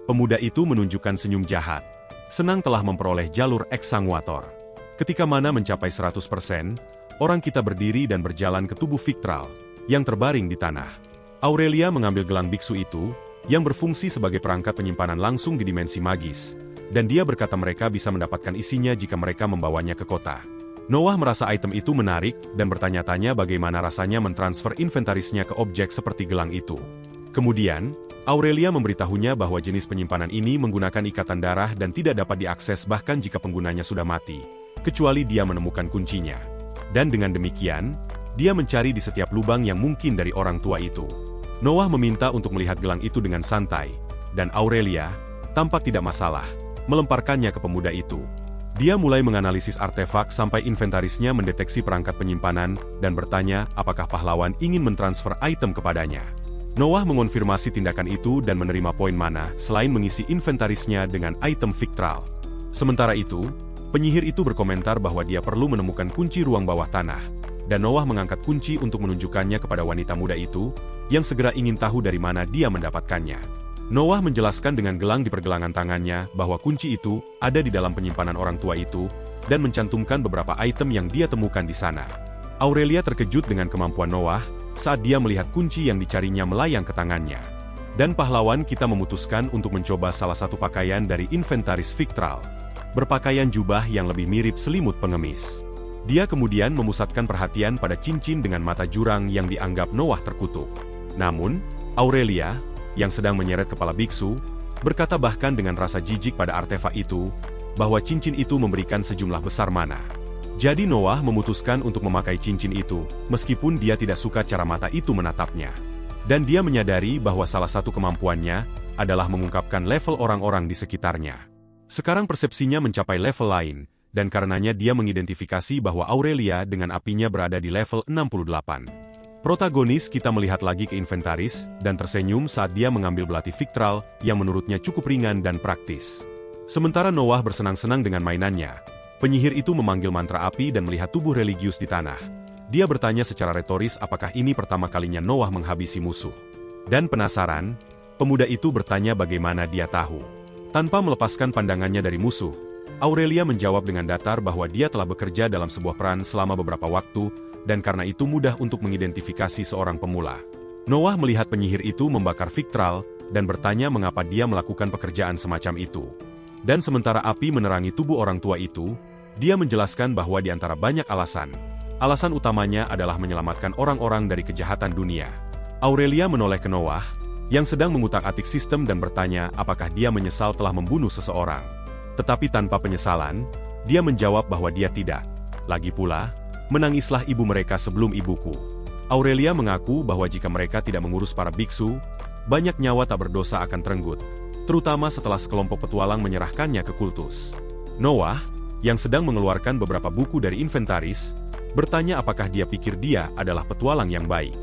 Pemuda itu menunjukkan senyum jahat. Senang telah memperoleh jalur eksanguator. Ketika mana mencapai 100%, orang kita berdiri dan berjalan ke tubuh Victral, yang terbaring di tanah. Aurelia mengambil gelang biksu itu, yang berfungsi sebagai perangkat penyimpanan langsung di dimensi magis, dan dia berkata mereka bisa mendapatkan isinya jika mereka membawanya ke kota. Noah merasa item itu menarik dan bertanya-tanya bagaimana rasanya mentransfer inventarisnya ke objek seperti gelang itu. Kemudian, Aurelia memberitahunya bahwa jenis penyimpanan ini menggunakan ikatan darah dan tidak dapat diakses bahkan jika penggunanya sudah mati, kecuali dia menemukan kuncinya. Dan dengan demikian, dia mencari di setiap lubang yang mungkin dari orang tua itu. Noah meminta untuk melihat gelang itu dengan santai, dan Aurelia, tampak tidak masalah, melemparkannya ke pemuda itu. Dia mulai menganalisis artefak sampai inventarisnya mendeteksi perangkat penyimpanan dan bertanya apakah pahlawan ingin mentransfer item kepadanya. Noah mengonfirmasi tindakan itu dan menerima poin mana selain mengisi inventarisnya dengan item Victral. Sementara itu, penyihir itu berkomentar bahwa dia perlu menemukan kunci ruang bawah tanah, dan Noah mengangkat kunci untuk menunjukkannya kepada wanita muda itu, yang segera ingin tahu dari mana dia mendapatkannya. Noah menjelaskan dengan gelang di pergelangan tangannya bahwa kunci itu ada di dalam penyimpanan orang tua itu, dan mencantumkan beberapa item yang dia temukan di sana. Aurelia terkejut dengan kemampuan Noah, saat dia melihat kunci yang dicarinya melayang ke tangannya. Dan pahlawan kita memutuskan untuk mencoba salah satu pakaian dari inventaris Victral. Berpakaian jubah yang lebih mirip selimut pengemis. Dia kemudian memusatkan perhatian pada cincin dengan mata jurang yang dianggap Noah terkutuk. Namun, Aurelia, yang sedang menyeret kepala biksu, berkata bahkan dengan rasa jijik pada artefak itu, bahwa cincin itu memberikan sejumlah besar mana. Jadi Noah memutuskan untuk memakai cincin itu, meskipun dia tidak suka cara mata itu menatapnya. Dan dia menyadari bahwa salah satu kemampuannya adalah mengungkapkan level orang-orang di sekitarnya. Sekarang persepsinya mencapai level lain, dan karenanya dia mengidentifikasi bahwa Aurelia dengan apinya berada di level 68. Protagonis kita melihat lagi ke inventaris, dan tersenyum saat dia mengambil belati Victral yang menurutnya cukup ringan dan praktis. Sementara Noah bersenang-senang dengan mainannya, penyihir itu memanggil mantra api dan melihat tubuh religius di tanah. Dia bertanya secara retoris apakah ini pertama kalinya Noah menghabisi musuh. Dan penasaran, pemuda itu bertanya bagaimana dia tahu. Tanpa melepaskan pandangannya dari musuh, Aurelia menjawab dengan datar bahwa dia telah bekerja dalam sebuah peran selama beberapa waktu, dan karena itu mudah untuk mengidentifikasi seorang pemula. Noah melihat penyihir itu membakar Victral, dan bertanya mengapa dia melakukan pekerjaan semacam itu. Dan sementara api menerangi tubuh orang tua itu, dia menjelaskan bahwa di antara banyak alasan utamanya adalah menyelamatkan orang-orang dari kejahatan dunia. Aurelia menoleh ke Noah, yang sedang mengutak-atik sistem dan bertanya apakah dia menyesal telah membunuh seseorang. Tetapi tanpa penyesalan, dia menjawab bahwa dia tidak. Lagi pula, menangislah ibu mereka sebelum ibuku. Aurelia mengaku bahwa jika mereka tidak mengurus para biksu, banyak nyawa tak berdosa akan terenggut, terutama setelah sekelompok petualang menyerahkannya ke kultus. Noah, yang sedang mengeluarkan beberapa buku dari inventaris, bertanya apakah dia pikir dia adalah petualang yang baik.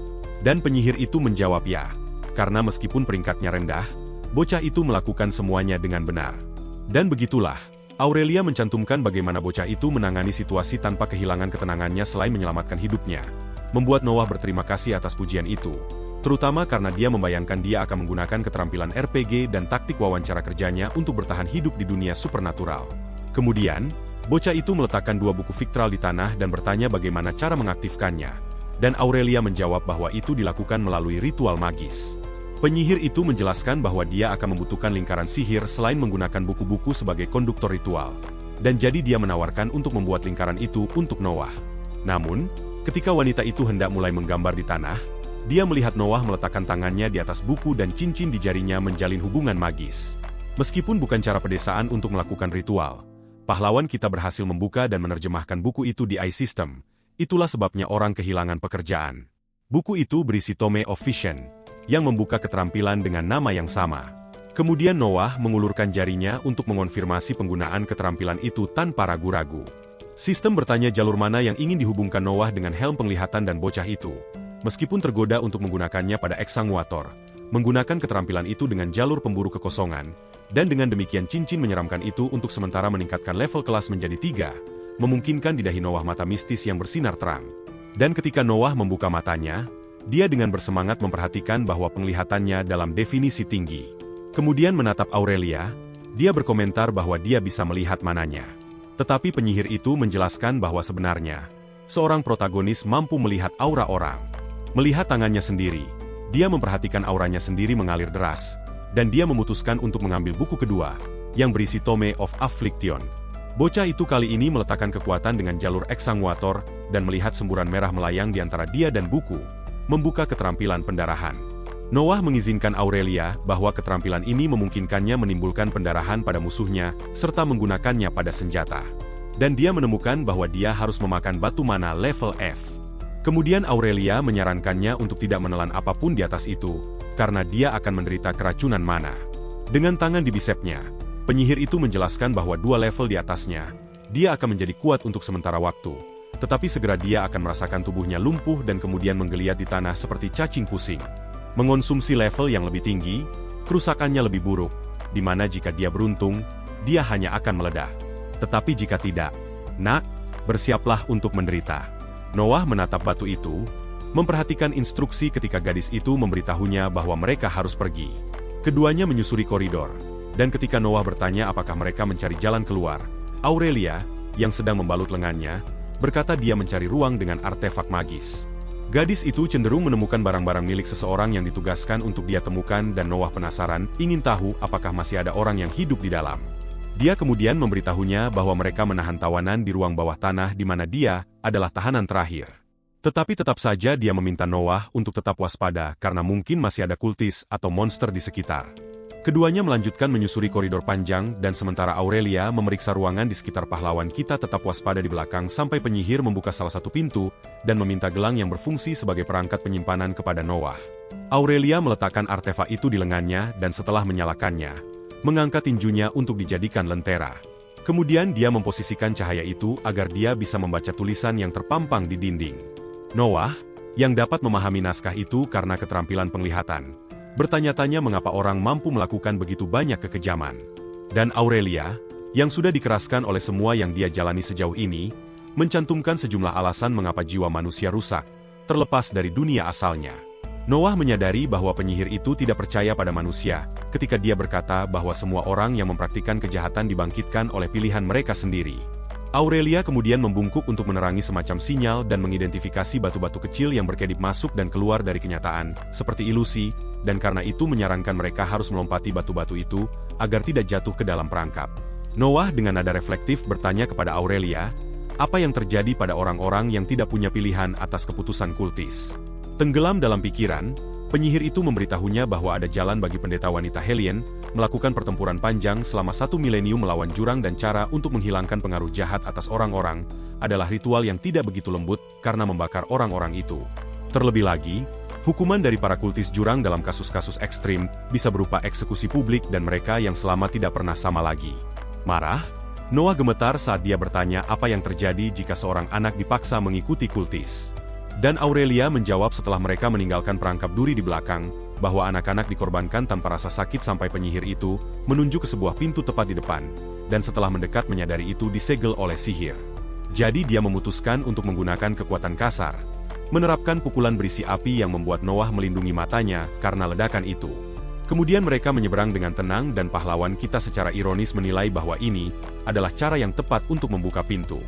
Dan penyihir itu menjawab ya, karena meskipun peringkatnya rendah, bocah itu melakukan semuanya dengan benar. Dan begitulah, Aurelia mencantumkan bagaimana bocah itu menangani situasi tanpa kehilangan ketenangannya selain menyelamatkan hidupnya. Membuat Noah berterima kasih atas pujian itu, terutama karena dia membayangkan dia akan menggunakan keterampilan RPG dan taktik wawancara kerjanya untuk bertahan hidup di dunia supernatural. Kemudian, bocah itu meletakkan 2 buku Victral di tanah dan bertanya bagaimana cara mengaktifkannya. Dan Aurelia menjawab bahwa itu dilakukan melalui ritual magis. Penyihir itu menjelaskan bahwa dia akan membutuhkan lingkaran sihir selain menggunakan buku-buku sebagai konduktor ritual. Dan jadi dia menawarkan untuk membuat lingkaran itu untuk Noah. Namun, ketika wanita itu hendak mulai menggambar di tanah, dia melihat Noah meletakkan tangannya di atas buku dan cincin di jarinya menjalin hubungan magis. Meskipun bukan cara pedesaan untuk melakukan ritual, pahlawan kita berhasil membuka dan menerjemahkan buku itu di iSystem. Itulah sebabnya orang kehilangan pekerjaan. Buku itu berisi Tome of Vision, yang membuka keterampilan dengan nama yang sama. Kemudian Noah mengulurkan jarinya untuk mengonfirmasi penggunaan keterampilan itu tanpa ragu-ragu. Sistem bertanya jalur mana yang ingin dihubungkan Noah dengan helm penglihatan dan bocah itu. Meskipun tergoda untuk menggunakannya pada eksanguator, menggunakan keterampilan itu dengan jalur pemburu kekosongan, dan dengan demikian cincin menyeramkan itu untuk sementara meningkatkan level kelas menjadi 3, memungkinkan di dahi Noah mata mistis yang bersinar terang. Dan ketika Noah membuka matanya, dia dengan bersemangat memperhatikan bahwa penglihatannya dalam definisi tinggi. Kemudian menatap Aurelia, dia berkomentar bahwa dia bisa melihat mananya. Tetapi penyihir itu menjelaskan bahwa sebenarnya, seorang protagonis mampu melihat aura orang. Melihat tangannya sendiri, dia memperhatikan auranya sendiri mengalir deras, dan dia memutuskan untuk mengambil buku kedua, yang berisi Tome of Affliction. Bocah itu kali ini meletakkan kekuatan dengan jalur eksanguator, dan melihat semburan merah melayang di antara dia dan buku, membuka keterampilan pendarahan. Noah mengizinkan Aurelia bahwa keterampilan ini memungkinkannya menimbulkan pendarahan pada musuhnya, serta menggunakannya pada senjata. Dan dia menemukan bahwa dia harus memakan batu mana level F. Kemudian Aurelia menyarankannya untuk tidak menelan apapun di atas itu, karena dia akan menderita keracunan mana. Dengan tangan di bisepnya, penyihir itu menjelaskan bahwa 2 level di atasnya, dia akan menjadi kuat untuk sementara waktu. Tetapi segera dia akan merasakan tubuhnya lumpuh dan kemudian menggeliat di tanah seperti cacing pusing. Mengonsumsi level yang lebih tinggi, kerusakannya lebih buruk, di mana jika dia beruntung, dia hanya akan meledak. Tetapi jika tidak, nak, bersiaplah untuk menderita. Noah menatap batu itu, memperhatikan instruksi ketika gadis itu memberitahunya bahwa mereka harus pergi. Keduanya menyusuri koridor. Dan ketika Noah bertanya apakah mereka mencari jalan keluar, Aurelia, yang sedang membalut lengannya, berkata dia mencari ruang dengan artefak magis. Gadis itu cenderung menemukan barang-barang milik seseorang yang ditugaskan untuk dia temukan dan Noah penasaran, ingin tahu apakah masih ada orang yang hidup di dalam. Dia kemudian memberitahunya bahwa mereka menahan tawanan di ruang bawah tanah di mana dia adalah tahanan terakhir. Tetapi tetap saja dia meminta Noah untuk tetap waspada karena mungkin masih ada kultis atau monster di sekitar. Keduanya melanjutkan menyusuri koridor panjang dan sementara Aurelia memeriksa ruangan di sekitar pahlawan kita tetap waspada di belakang sampai penyihir membuka salah satu pintu dan meminta gelang yang berfungsi sebagai perangkat penyimpanan kepada Noah. Aurelia meletakkan artefak itu di lengannya dan setelah menyalakannya, mengangkat tinjunya untuk dijadikan lentera. Kemudian dia memposisikan cahaya itu agar dia bisa membaca tulisan yang terpampang di dinding. Noah, yang dapat memahami naskah itu karena keterampilan penglihatan, bertanya-tanya mengapa orang mampu melakukan begitu banyak kekejaman. Dan Aurelia, yang sudah dikeraskan oleh semua yang dia jalani sejauh ini, mencantumkan sejumlah alasan mengapa jiwa manusia rusak, terlepas dari dunia asalnya. Noah menyadari bahwa penyihir itu tidak percaya pada manusia, ketika dia berkata bahwa semua orang yang mempraktikkan kejahatan dibangkitkan oleh pilihan mereka sendiri. Aurelia kemudian membungkuk untuk menerangi semacam sinyal dan mengidentifikasi batu-batu kecil yang berkedip masuk dan keluar dari kenyataan, seperti ilusi, dan karena itu menyarankan mereka harus melompati batu-batu itu, agar tidak jatuh ke dalam perangkap. Noah dengan nada reflektif bertanya kepada Aurelia, apa yang terjadi pada orang-orang yang tidak punya pilihan atas keputusan kultis. Tenggelam dalam pikiran, penyihir itu memberitahunya bahwa ada jalan bagi pendeta wanita Hellion melakukan pertempuran panjang selama 1 milenium melawan jurang dan cara untuk menghilangkan pengaruh jahat atas orang-orang adalah ritual yang tidak begitu lembut karena membakar orang-orang itu. Terlebih lagi, hukuman dari para kultis jurang dalam kasus-kasus ekstrim bisa berupa eksekusi publik dan mereka yang selamat tidak pernah sama lagi. Marah, Noah gemetar saat dia bertanya apa yang terjadi jika seorang anak dipaksa mengikuti kultis. Dan Aurelia menjawab setelah mereka meninggalkan perangkap duri di belakang, bahwa anak-anak dikorbankan tanpa rasa sakit sampai penyihir itu menunjuk ke sebuah pintu tepat di depan, dan setelah mendekat menyadari itu disegel oleh sihir. Jadi dia memutuskan untuk menggunakan kekuatan kasar, menerapkan pukulan berisi api yang membuat Noah melindungi matanya karena ledakan itu. Kemudian mereka menyeberang dengan tenang dan pahlawan kita secara ironis menilai bahwa ini adalah cara yang tepat untuk membuka pintu.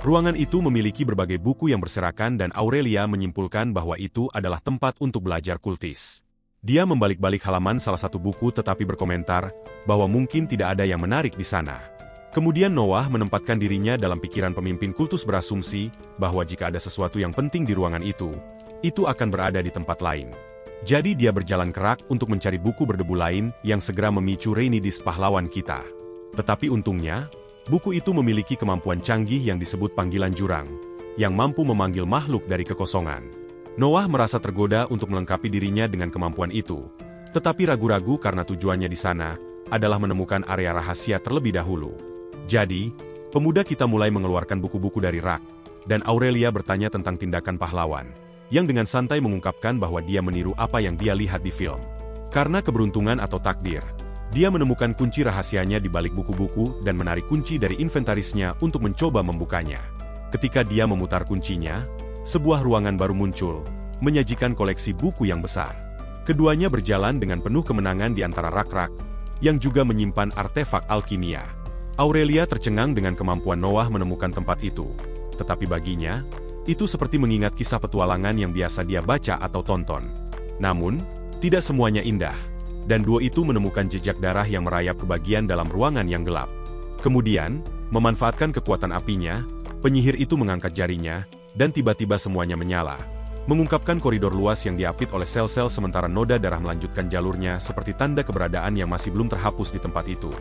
Ruangan itu memiliki berbagai buku yang berserakan dan Aurelia menyimpulkan bahwa itu adalah tempat untuk belajar kultis. Dia membalik-balik halaman salah satu buku tetapi berkomentar bahwa mungkin tidak ada yang menarik di sana. Kemudian Noah menempatkan dirinya dalam pikiran pemimpin kultus berasumsi bahwa jika ada sesuatu yang penting di ruangan itu akan berada di tempat lain. Jadi dia berjalan kerak untuk mencari buku berdebu lain yang segera memicu Rhaenys pahlawan kita. Tetapi untungnya, buku itu memiliki kemampuan canggih yang disebut panggilan jurang, yang mampu memanggil makhluk dari kekosongan. Noah merasa tergoda untuk melengkapi dirinya dengan kemampuan itu, tetapi ragu-ragu karena tujuannya di sana adalah menemukan area rahasia terlebih dahulu. Jadi, pemuda kita mulai mengeluarkan buku-buku dari rak, dan Aurelia bertanya tentang tindakan pahlawan, yang dengan santai mengungkapkan bahwa dia meniru apa yang dia lihat di film. Karena keberuntungan atau takdir, dia menemukan kunci rahasianya di balik buku-buku dan menarik kunci dari inventarisnya untuk mencoba membukanya. Ketika dia memutar kuncinya, sebuah ruangan baru muncul, menyajikan koleksi buku yang besar. Keduanya berjalan dengan penuh kemenangan di antara rak-rak, yang juga menyimpan artefak alkimia. Aurelia tercengang dengan kemampuan Noah menemukan tempat itu. Tetapi baginya, itu seperti mengingat kisah petualangan yang biasa dia baca atau tonton. Namun, tidak semuanya indah. Dan dua itu menemukan jejak darah yang merayap ke bagian dalam ruangan yang gelap. Kemudian, memanfaatkan kekuatan apinya, penyihir itu mengangkat jarinya, dan tiba-tiba semuanya menyala. Mengungkapkan koridor luas yang diapit oleh sel-sel sementara noda darah melanjutkan jalurnya seperti tanda keberadaan yang masih belum terhapus di tempat itu.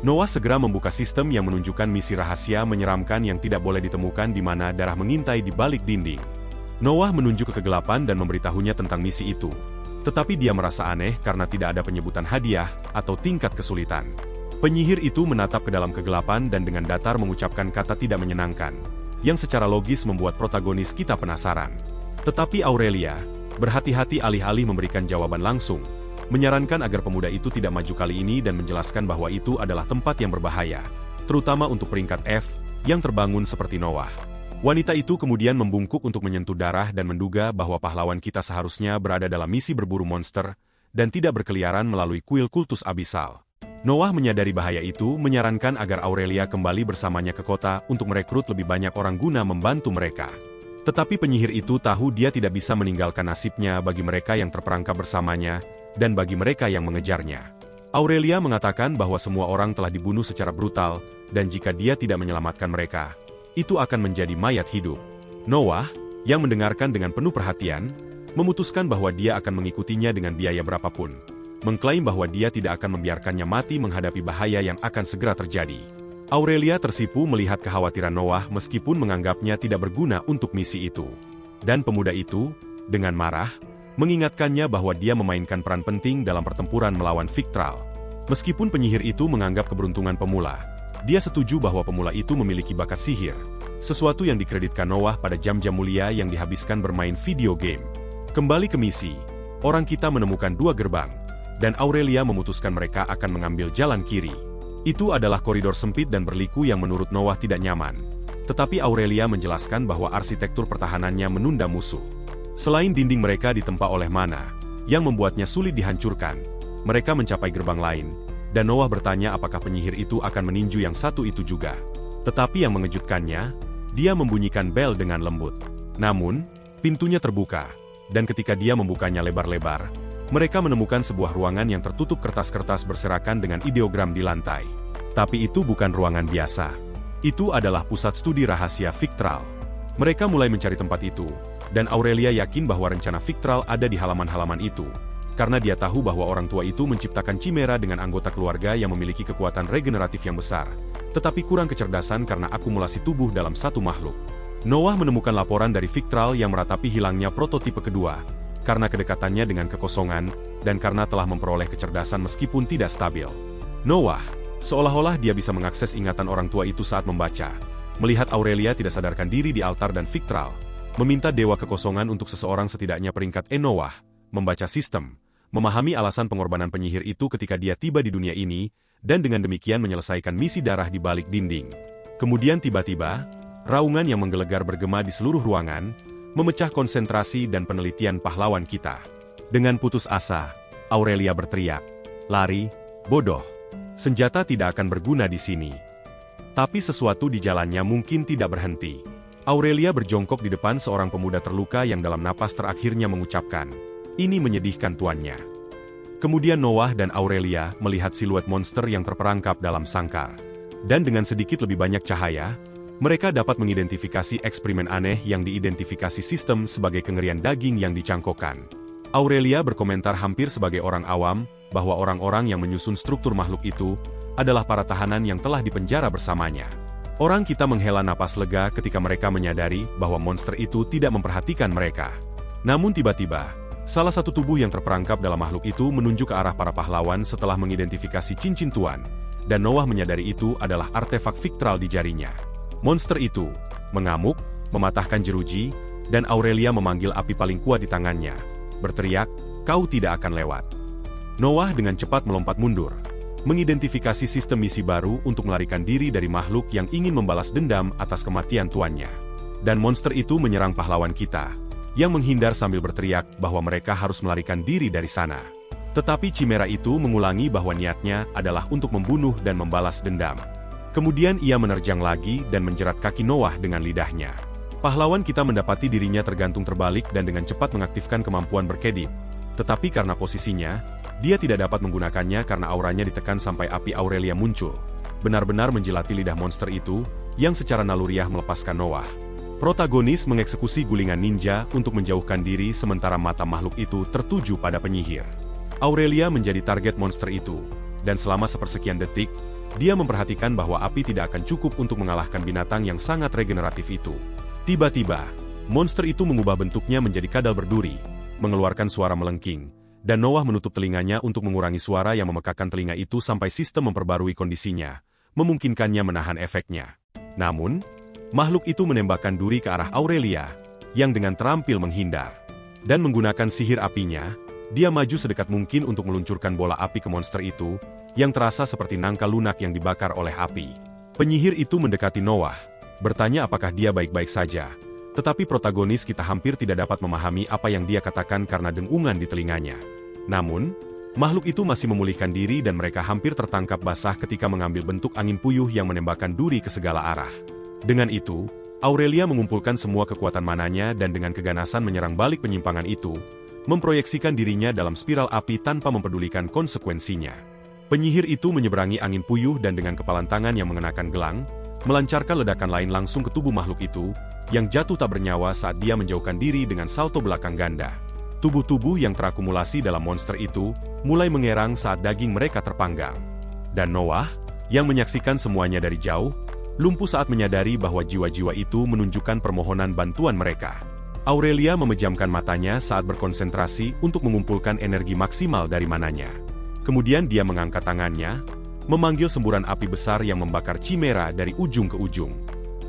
Noah segera membuka sistem yang menunjukkan misi rahasia menyeramkan yang tidak boleh ditemukan di mana darah mengintai di balik dinding. Noah menunjuk ke kegelapan dan memberitahunya tentang misi itu. Tetapi dia merasa aneh karena tidak ada penyebutan hadiah atau tingkat kesulitan. Penyihir itu menatap ke dalam kegelapan dan dengan datar mengucapkan kata tidak menyenangkan, yang secara logis membuat protagonis kita penasaran. Tetapi Aurelia berhati-hati alih-alih memberikan jawaban langsung, menyarankan agar pemuda itu tidak maju kali ini dan menjelaskan bahwa itu adalah tempat yang berbahaya, terutama untuk peringkat F yang terbangun seperti Noah. Wanita itu kemudian membungkuk untuk menyentuh darah dan menduga bahwa pahlawan kita seharusnya berada dalam misi berburu monster dan tidak berkeliaran melalui kuil kultus abisal. Noah menyadari bahaya itu, menyarankan agar Aurelia kembali bersamanya ke kota untuk merekrut lebih banyak orang guna membantu mereka. Tetapi penyihir itu tahu dia tidak bisa meninggalkan nasibnya bagi mereka yang terperangkap bersamanya dan bagi mereka yang mengejarnya. Aurelia mengatakan bahwa semua orang telah dibunuh secara brutal dan jika dia tidak menyelamatkan mereka, itu akan menjadi mayat hidup. Noah, yang mendengarkan dengan penuh perhatian, memutuskan bahwa dia akan mengikutinya dengan biaya berapapun, mengklaim bahwa dia tidak akan membiarkannya mati menghadapi bahaya yang akan segera terjadi. Aurelia tersipu melihat kekhawatiran Noah meskipun menganggapnya tidak berguna untuk misi itu. Dan pemuda itu, dengan marah, mengingatkannya bahwa dia memainkan peran penting dalam pertempuran melawan Victral. Meskipun penyihir itu menganggap keberuntungan pemula, dia setuju bahwa pemula itu memiliki bakat sihir, sesuatu yang dikreditkan Noah pada jam-jam mulia yang dihabiskan bermain video game. Kembali ke misi, orang kita menemukan dua gerbang, dan Aurelia memutuskan mereka akan mengambil jalan kiri. Itu adalah koridor sempit dan berliku yang menurut Noah tidak nyaman. Tetapi Aurelia menjelaskan bahwa arsitektur pertahanannya menunda musuh. Selain dinding mereka ditempa oleh mana, yang membuatnya sulit dihancurkan. Mereka mencapai gerbang lain, dan Noah bertanya apakah penyihir itu akan meninju yang satu itu juga. Tetapi yang mengejutkannya, dia membunyikan bel dengan lembut. Namun, pintunya terbuka, dan ketika dia membukanya lebar-lebar, mereka menemukan sebuah ruangan yang tertutup kertas-kertas berserakan dengan ideogram di lantai. Tapi itu bukan ruangan biasa. Itu adalah pusat studi rahasia Victral. Mereka mulai mencari tempat itu, dan Aurelia yakin bahwa rencana Victral ada di halaman-halaman itu, karena dia tahu bahwa orang tua itu menciptakan Chimera dengan anggota keluarga yang memiliki kekuatan regeneratif yang besar, tetapi kurang kecerdasan karena akumulasi tubuh dalam satu makhluk. Noah menemukan laporan dari Victral yang meratapi hilangnya prototipe kedua, karena kedekatannya dengan kekosongan, dan karena telah memperoleh kecerdasan meskipun tidak stabil. Noah, seolah-olah dia bisa mengakses ingatan orang tua itu saat membaca, melihat Aurelia tidak sadarkan diri di altar dan Victral meminta dewa kekosongan untuk seseorang setidaknya peringkat Noah, membaca sistem, memahami alasan pengorbanan penyihir itu ketika dia tiba di dunia ini, dan dengan demikian menyelesaikan misi darah di balik dinding. Kemudian tiba-tiba, raungan yang menggelegar bergema di seluruh ruangan, memecah konsentrasi dan penelitian pahlawan kita. Dengan putus asa, Aurelia berteriak, "Lari, bodoh. Senjata tidak akan berguna di sini." Tapi sesuatu di jalannya mungkin tidak berhenti. Aurelia berjongkok di depan seorang pemuda terluka yang dalam napas terakhirnya mengucapkan, "Ini menyedihkan tuannya." Kemudian Noah dan Aurelia melihat siluet monster yang terperangkap dalam sangkar. Dan dengan sedikit lebih banyak cahaya, mereka dapat mengidentifikasi eksperimen aneh yang diidentifikasi sistem sebagai kengerian daging yang dicangkokkan. Aurelia berkomentar hampir sebagai orang awam, bahwa orang-orang yang menyusun struktur makhluk itu adalah para tahanan yang telah dipenjara bersamanya. Orang kita menghela napas lega ketika mereka menyadari bahwa monster itu tidak memperhatikan mereka. Namun tiba-tiba, salah satu tubuh yang terperangkap dalam makhluk itu menunjuk ke arah para pahlawan setelah mengidentifikasi cincin tuan, dan Noah menyadari itu adalah artefak Victral di jarinya. Monster itu mengamuk, mematahkan jeruji, dan Aurelia memanggil api paling kuat di tangannya, berteriak, "Kau tidak akan lewat." Noah dengan cepat melompat mundur, mengidentifikasi sistem misi baru untuk melarikan diri dari makhluk yang ingin membalas dendam atas kematian tuannya. Dan monster itu menyerang pahlawan kita, yang menghindar sambil berteriak bahwa mereka harus melarikan diri dari sana. Tetapi Chimera itu mengulangi bahwa niatnya adalah untuk membunuh dan membalas dendam. Kemudian ia menerjang lagi dan menjerat kaki Noah dengan lidahnya. Pahlawan kita mendapati dirinya tergantung terbalik dan dengan cepat mengaktifkan kemampuan berkedip. Tetapi karena posisinya, dia tidak dapat menggunakannya karena auranya ditekan sampai api Aurelia muncul, benar-benar menjilati lidah monster itu, yang secara naluriah melepaskan Noah. Protagonis mengeksekusi gulingan ninja untuk menjauhkan diri sementara mata makhluk itu tertuju pada penyihir. Aurelia menjadi target monster itu, dan selama sepersekian detik, dia memperhatikan bahwa api tidak akan cukup untuk mengalahkan binatang yang sangat regeneratif itu. Tiba-tiba, monster itu mengubah bentuknya menjadi kadal berduri, mengeluarkan suara melengking, dan Noah menutup telinganya untuk mengurangi suara yang memekakan telinga itu sampai sistem memperbarui kondisinya, memungkinkannya menahan efeknya. Namun, makhluk itu menembakkan duri ke arah Aurelia, yang dengan terampil menghindar. Dan menggunakan sihir apinya, dia maju sedekat mungkin untuk meluncurkan bola api ke monster itu, yang terasa seperti nangka lunak yang dibakar oleh api. Penyihir itu mendekati Noah, bertanya apakah dia baik-baik saja, tetapi protagonis kita hampir tidak dapat memahami apa yang dia katakan karena dengungan di telinganya. Namun, makhluk itu masih memulihkan diri dan mereka hampir tertangkap basah ketika mengambil bentuk angin puyuh yang menembakkan duri ke segala arah. Dengan itu, Aurelia mengumpulkan semua kekuatan mananya dan dengan keganasan menyerang balik penyimpangan itu, memproyeksikan dirinya dalam spiral api tanpa mempedulikan konsekuensinya. Penyihir itu menyeberangi angin puyuh dan dengan kepalan tangan yang mengenakan gelang, melancarkan ledakan lain langsung ke tubuh makhluk itu, yang jatuh tak bernyawa saat dia menjauhkan diri dengan salto belakang ganda. Tubuh-tubuh yang terakumulasi dalam monster itu, mulai mengerang saat daging mereka terpanggang. Dan Noah, yang menyaksikan semuanya dari jauh, lumpuh saat menyadari bahwa jiwa-jiwa itu menunjukkan permohonan bantuan mereka. Aurelia memejamkan matanya saat berkonsentrasi untuk mengumpulkan energi maksimal dari mananya. Kemudian dia mengangkat tangannya, memanggil semburan api besar yang membakar Chimera dari ujung ke ujung.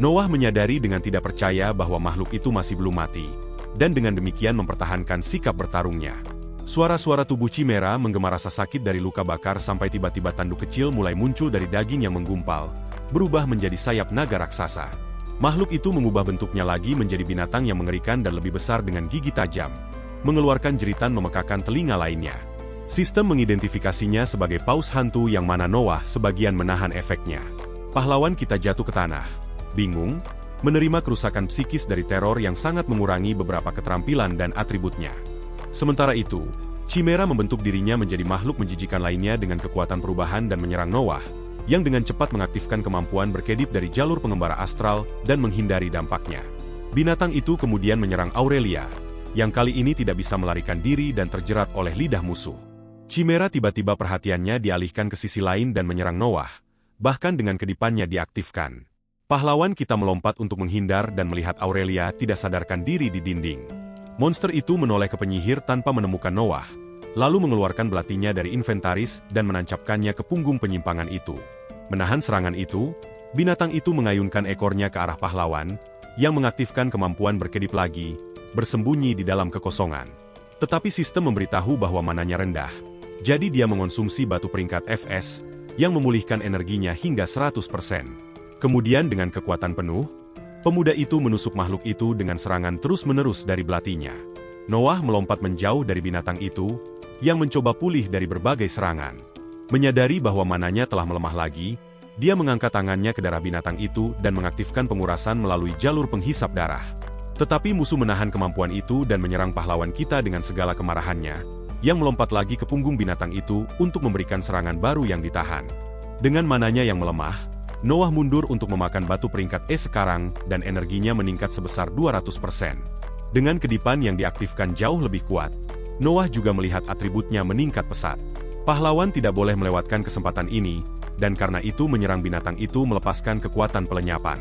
Noah menyadari dengan tidak percaya bahwa makhluk itu masih belum mati, dan dengan demikian mempertahankan sikap bertarungnya. Suara-suara tubuh Chimera menggema rasa sakit dari luka bakar sampai tiba-tiba tanduk kecil mulai muncul dari daging yang menggumpal, berubah menjadi sayap naga raksasa. Makhluk itu mengubah bentuknya lagi menjadi binatang yang mengerikan dan lebih besar dengan gigi tajam. mengeluarkan jeritan memekakan telinga lainnya. Sistem mengidentifikasinya sebagai paus hantu yang mana Noah sebagian menahan efeknya. Pahlawan kita jatuh ke tanah, bingung, menerima kerusakan psikis dari teror yang sangat mengurangi beberapa keterampilan dan atributnya. Sementara itu, Chimera membentuk dirinya menjadi makhluk menjijikan lainnya dengan kekuatan perubahan dan menyerang Noah, yang dengan cepat mengaktifkan kemampuan berkedip dari jalur pengembara astral dan menghindari dampaknya. Binatang itu kemudian menyerang Aurelia, yang kali ini tidak bisa melarikan diri dan terjerat oleh lidah musuh. Chimera tiba-tiba perhatiannya dialihkan ke sisi lain dan menyerang Noah, bahkan dengan kedipannya diaktifkan. Pahlawan kita melompat untuk menghindar dan melihat Aurelia tidak sadarkan diri di dinding. Monster itu menoleh ke penyihir tanpa menemukan Noah, lalu mengeluarkan belatinya dari inventaris dan menancapkannya ke punggung penyimpangan itu. Menahan serangan itu, binatang itu mengayunkan ekornya ke arah pahlawan, yang mengaktifkan kemampuan berkedip lagi, bersembunyi di dalam kekosongan. Tetapi sistem memberitahu bahwa mananya rendah. Jadi dia mengonsumsi batu peringkat FS, yang memulihkan energinya hingga 100%. Kemudian dengan kekuatan penuh, pemuda itu menusuk makhluk itu dengan serangan terus-menerus dari belatinya. Noah melompat menjauh dari binatang itu, yang mencoba pulih dari berbagai serangan. Menyadari bahwa mananya telah melemah lagi, dia mengangkat tangannya ke darah binatang itu dan mengaktifkan pengurasan melalui jalur penghisap darah. Tetapi musuh menahan kemampuan itu dan menyerang pahlawan kita dengan segala kemarahannya, yang melompat lagi ke punggung binatang itu untuk memberikan serangan baru yang ditahan. Dengan mananya yang melemah, Noah mundur untuk memakan batu peringkat E sekarang dan energinya meningkat sebesar 200%. Dengan kedipan yang diaktifkan jauh lebih kuat, Noah juga melihat atributnya meningkat pesat. Pahlawan tidak boleh melewatkan kesempatan ini, dan karena itu menyerang binatang itu melepaskan kekuatan pelenyapan.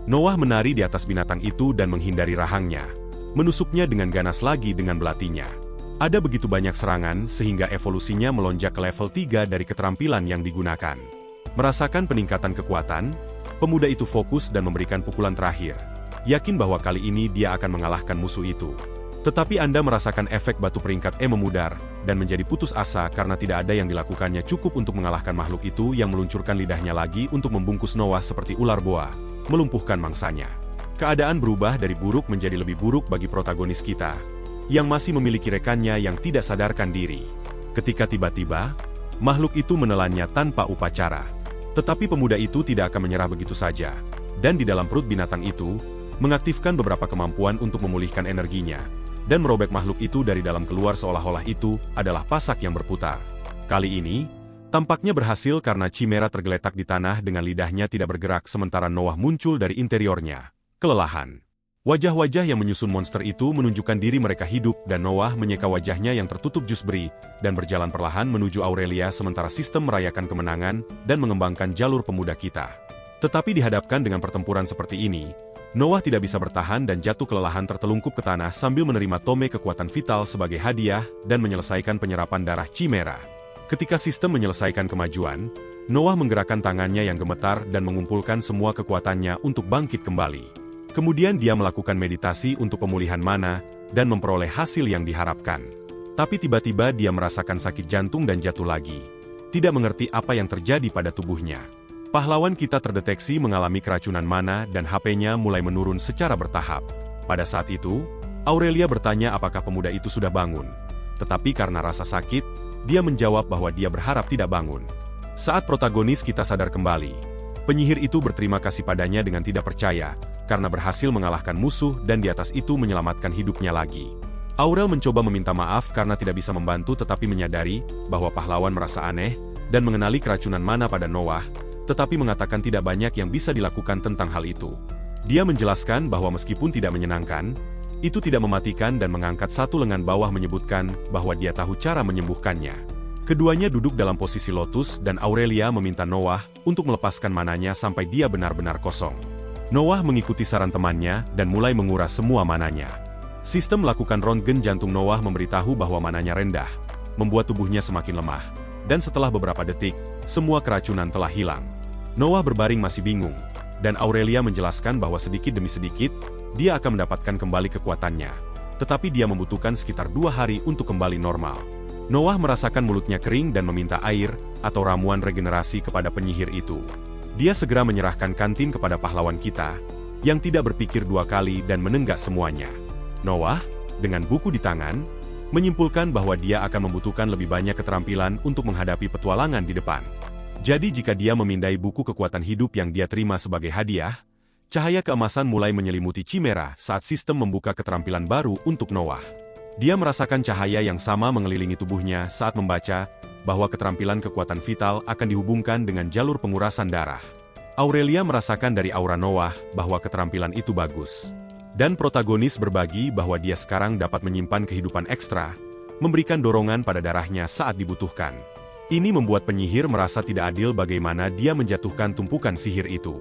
Noah menari di atas binatang itu dan menghindari rahangnya, menusuknya dengan ganas lagi dengan belatinya. Ada begitu banyak serangan sehingga evolusinya melonjak ke level 3 dari keterampilan yang digunakan. Merasakan peningkatan kekuatan, pemuda itu fokus dan memberikan pukulan terakhir. Yakin bahwa kali ini dia akan mengalahkan musuh itu. Tetapi Anda merasakan efek batu peringkat E memudar, dan menjadi putus asa karena tidak ada yang dilakukannya cukup untuk mengalahkan makhluk itu yang meluncurkan lidahnya lagi untuk membungkus Noah seperti ular boa, melumpuhkan mangsanya. Keadaan berubah dari buruk menjadi lebih buruk bagi protagonis kita, yang masih memiliki rekannya yang tidak sadarkan diri. Ketika tiba-tiba, makhluk itu menelannya tanpa upacara. Tetapi pemuda itu tidak akan menyerah begitu saja, dan di dalam perut binatang itu, mengaktifkan beberapa kemampuan untuk memulihkan energinya, dan merobek makhluk itu dari dalam keluar seolah-olah itu adalah pasak yang berputar. Kali ini, tampaknya berhasil karena Chimera tergeletak di tanah dengan lidahnya tidak bergerak sementara Noah muncul dari interiornya, kelelahan. Wajah-wajah yang menyusun monster itu menunjukkan diri mereka hidup dan Noah menyeka wajahnya yang tertutup jus beri, dan berjalan perlahan menuju Aurelia sementara sistem merayakan kemenangan dan mengembangkan jalur pemuda kita. Tetapi dihadapkan dengan pertempuran seperti ini, Noah tidak bisa bertahan dan jatuh kelelahan tertelungkup ke tanah sambil menerima tome kekuatan vital sebagai hadiah dan menyelesaikan penyerapan darah Chimera. Ketika sistem menyelesaikan kemajuan, Noah menggerakkan tangannya yang gemetar dan mengumpulkan semua kekuatannya untuk bangkit kembali. Kemudian dia melakukan meditasi untuk pemulihan mana dan memperoleh hasil yang diharapkan. Tapi tiba-tiba dia merasakan sakit jantung dan jatuh lagi. Tidak mengerti apa yang terjadi pada tubuhnya. Pahlawan kita terdeteksi mengalami keracunan mana dan HP-nya mulai menurun secara bertahap. Pada saat itu, Aurelia bertanya apakah pemuda itu sudah bangun. Tetapi karena rasa sakit, dia menjawab bahwa dia berharap tidak bangun. Saat protagonis kita sadar kembali, penyihir itu berterima kasih padanya dengan tidak percaya, karena berhasil mengalahkan musuh dan di atas itu menyelamatkan hidupnya lagi. Aurel mencoba meminta maaf karena tidak bisa membantu tetapi menyadari bahwa pahlawan merasa aneh dan mengenali keracunan mana pada Noah, tetapi mengatakan tidak banyak yang bisa dilakukan tentang hal itu. Dia menjelaskan bahwa meskipun tidak menyenangkan, itu tidak mematikan dan mengangkat satu lengan bawah menyebutkan bahwa dia tahu cara menyembuhkannya. Keduanya duduk dalam posisi lotus dan Aurelia meminta Noah untuk melepaskan mananya sampai dia benar-benar kosong. Noah mengikuti saran temannya dan mulai menguras semua mananya. Sistem melakukan röntgen jantung Noah memberitahu bahwa mananya rendah, membuat tubuhnya semakin lemah. Dan setelah beberapa detik, semua keracunan telah hilang. Noah berbaring masih bingung, dan Aurelia menjelaskan bahwa sedikit demi sedikit, dia akan mendapatkan kembali kekuatannya. Tetapi dia membutuhkan sekitar 2 hari untuk kembali normal. Noah merasakan mulutnya kering dan meminta air atau ramuan regenerasi kepada penyihir itu. Dia segera menyerahkan kantin kepada pahlawan kita, yang tidak berpikir 2 kali dan menenggak semuanya. Noah, dengan buku di tangan, menyimpulkan bahwa dia akan membutuhkan lebih banyak keterampilan untuk menghadapi petualangan di depan. Jadi jika dia memindai buku kekuatan hidup yang dia terima sebagai hadiah, cahaya keemasan mulai menyelimuti Chimera saat sistem membuka keterampilan baru untuk Noah. Dia merasakan cahaya yang sama mengelilingi tubuhnya saat membaca bahwa keterampilan kekuatan vital akan dihubungkan dengan jalur pengurasan darah. Aurelia merasakan dari aura Noah bahwa keterampilan itu bagus. Dan protagonis berbagi bahwa dia sekarang dapat menyimpan kehidupan ekstra, memberikan dorongan pada darahnya saat dibutuhkan. Ini membuat penyihir merasa tidak adil bagaimana dia menjatuhkan tumpukan sihir itu.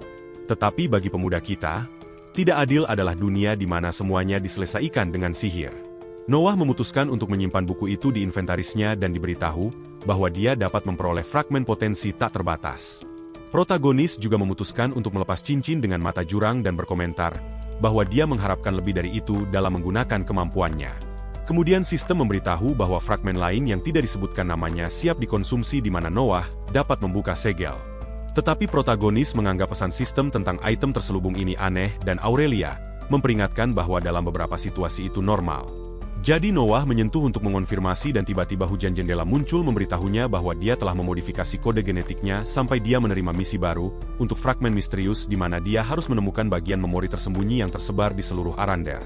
Tetapi bagi pemuda kita, tidak adil adalah dunia di mana semuanya diselesaikan dengan sihir. Noah memutuskan untuk menyimpan buku itu di inventarisnya dan diberitahu bahwa dia dapat memperoleh fragmen potensi tak terbatas. Protagonis juga memutuskan untuk melepas cincin dengan mata jurang dan berkomentar bahwa dia mengharapkan lebih dari itu dalam menggunakan kemampuannya. Kemudian sistem memberitahu bahwa fragmen lain yang tidak disebutkan namanya siap dikonsumsi di mana Noah dapat membuka segel. Tetapi protagonis menganggap pesan sistem tentang item terselubung ini aneh dan Aurelia memperingatkan bahwa dalam beberapa situasi itu normal. Jadi Noah menyentuh untuk mengonfirmasi dan tiba-tiba hujan jendela muncul memberitahunya bahwa dia telah memodifikasi kode genetiknya sampai dia menerima misi baru untuk fragmen misterius di mana dia harus menemukan bagian memori tersembunyi yang tersebar di seluruh Arandel.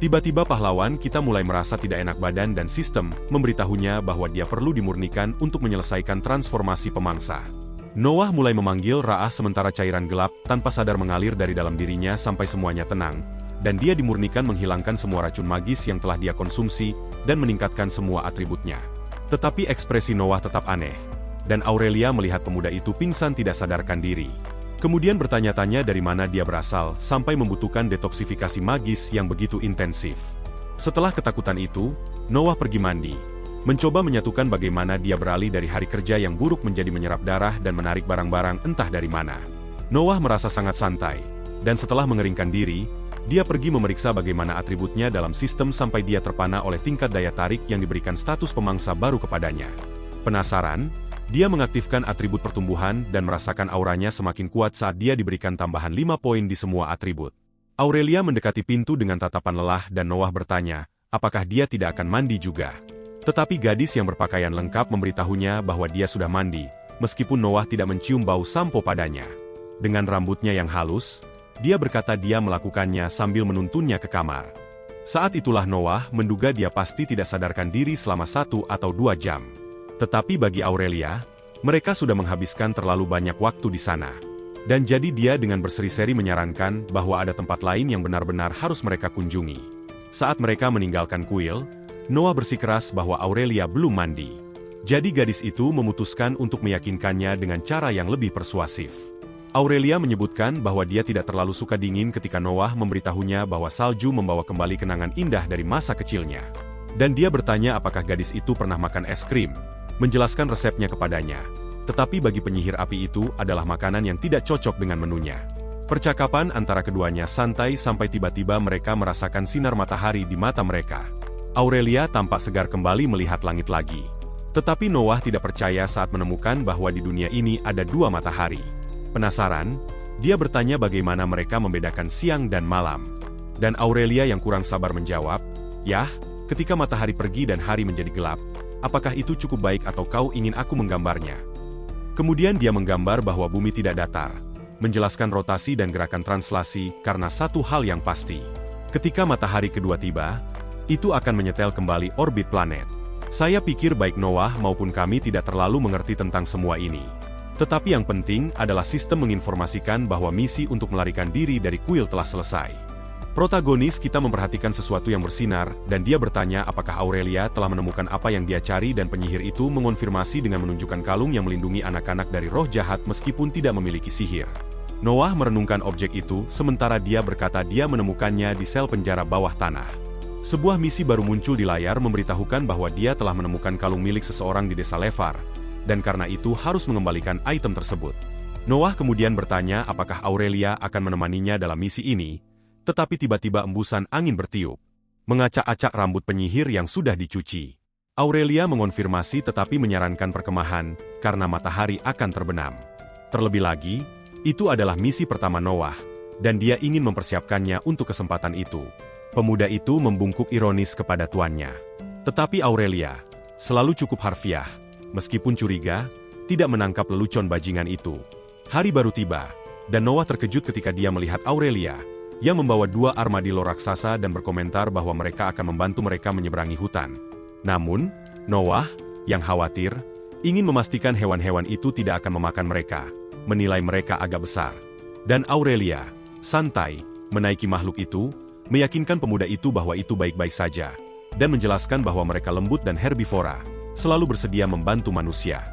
Tiba-tiba pahlawan kita mulai merasa tidak enak badan dan sistem memberitahunya bahwa dia perlu dimurnikan untuk menyelesaikan transformasi pemangsa. Noah mulai memanggil Ra'ah sementara cairan gelap tanpa sadar mengalir dari dalam dirinya sampai semuanya tenang. Dan dia dimurnikan menghilangkan semua racun magis yang telah dia konsumsi dan meningkatkan semua atributnya. Tetapi ekspresi Noah tetap aneh, dan Aurelia melihat pemuda itu pingsan tidak sadarkan diri. Kemudian bertanya-tanya dari mana dia berasal sampai membutuhkan detoksifikasi magis yang begitu intensif. Setelah ketakutan itu, Noah pergi mandi, mencoba menyatukan bagaimana dia beralih dari hari kerja yang buruk menjadi menyerap darah dan menarik barang-barang entah dari mana. Noah merasa sangat santai, dan setelah mengeringkan diri, dia pergi memeriksa bagaimana atributnya dalam sistem sampai dia terpana oleh tingkat daya tarik yang diberikan status pemangsa baru kepadanya. Penasaran, dia mengaktifkan atribut pertumbuhan dan merasakan auranya semakin kuat saat dia diberikan tambahan 5 poin di semua atribut. Aurelia mendekati pintu dengan tatapan lelah dan Noah bertanya, apakah dia tidak akan mandi juga. Tetapi gadis yang berpakaian lengkap memberitahunya bahwa dia sudah mandi, meskipun Noah tidak mencium bau sampo padanya. Dengan rambutnya yang halus, dia berkata dia melakukannya sambil menuntunnya ke kamar. Saat itulah Noah menduga dia pasti tidak sadarkan diri selama 1 atau 2 jam. Tetapi bagi Aurelia, mereka sudah menghabiskan terlalu banyak waktu di sana. Dan jadi dia dengan berseri-seri menyarankan bahwa ada tempat lain yang benar-benar harus mereka kunjungi. Saat mereka meninggalkan kuil, Noah bersikeras bahwa Aurelia belum mandi. Jadi gadis itu memutuskan untuk meyakinkannya dengan cara yang lebih persuasif. Aurelia menyebutkan bahwa dia tidak terlalu suka dingin ketika Noah memberitahunya bahwa salju membawa kembali kenangan indah dari masa kecilnya. Dan dia bertanya apakah gadis itu pernah makan es krim, menjelaskan resepnya kepadanya. Tetapi bagi penyihir api itu adalah makanan yang tidak cocok dengan menunya. Percakapan antara keduanya santai sampai tiba-tiba mereka merasakan sinar matahari di mata mereka. Aurelia tampak segar kembali melihat langit lagi. Tetapi Noah tidak percaya saat menemukan bahwa di dunia ini ada 2 matahari. Penasaran, dia bertanya bagaimana mereka membedakan siang dan malam. Dan Aurelia yang kurang sabar menjawab, "Yah, ketika matahari pergi dan hari menjadi gelap, apakah itu cukup baik atau kau ingin aku menggambarnya?" Kemudian dia menggambar bahwa bumi tidak datar, menjelaskan rotasi dan gerakan translasi karena satu hal yang pasti. Ketika matahari kedua tiba, itu akan menyetel kembali orbit planet. Saya pikir baik Noah maupun kami tidak terlalu mengerti tentang semua ini. Tetapi yang penting adalah sistem menginformasikan bahwa misi untuk melarikan diri dari kuil telah selesai. Protagonis kita memperhatikan sesuatu yang bersinar, dan dia bertanya apakah Aurelia telah menemukan apa yang dia cari dan penyihir itu mengonfirmasi dengan menunjukkan kalung yang melindungi anak-anak dari roh jahat meskipun tidak memiliki sihir. Noah merenungkan objek itu, sementara dia berkata dia menemukannya di sel penjara bawah tanah. Sebuah misi baru muncul di layar memberitahukan bahwa dia telah menemukan kalung milik seseorang di desa Levar, dan karena itu harus mengembalikan item tersebut. Noah kemudian bertanya apakah Aurelia akan menemaninya dalam misi ini, tetapi tiba-tiba embusan angin bertiup, mengacak-acak rambut penyihir yang sudah dicuci. Aurelia mengonfirmasi tetapi menyarankan perkemahan, karena matahari akan terbenam. Terlebih lagi, itu adalah misi pertama Noah, dan dia ingin mempersiapkannya untuk kesempatan itu. Pemuda itu membungkuk ironis kepada tuannya. Tetapi Aurelia selalu cukup harfiah. Meskipun curiga, tidak menangkap lelucon bajingan itu. Hari baru tiba, dan Noah terkejut ketika dia melihat Aurelia yang membawa 2 armadillo raksasa dan berkomentar bahwa mereka akan membantu mereka menyeberangi hutan. Namun, Noah yang khawatir ingin memastikan hewan-hewan itu tidak akan memakan mereka, menilai mereka agak besar. Dan Aurelia santai menaiki makhluk itu, meyakinkan pemuda itu bahwa itu baik-baik saja, dan menjelaskan bahwa mereka lembut dan herbivora, selalu bersedia membantu manusia.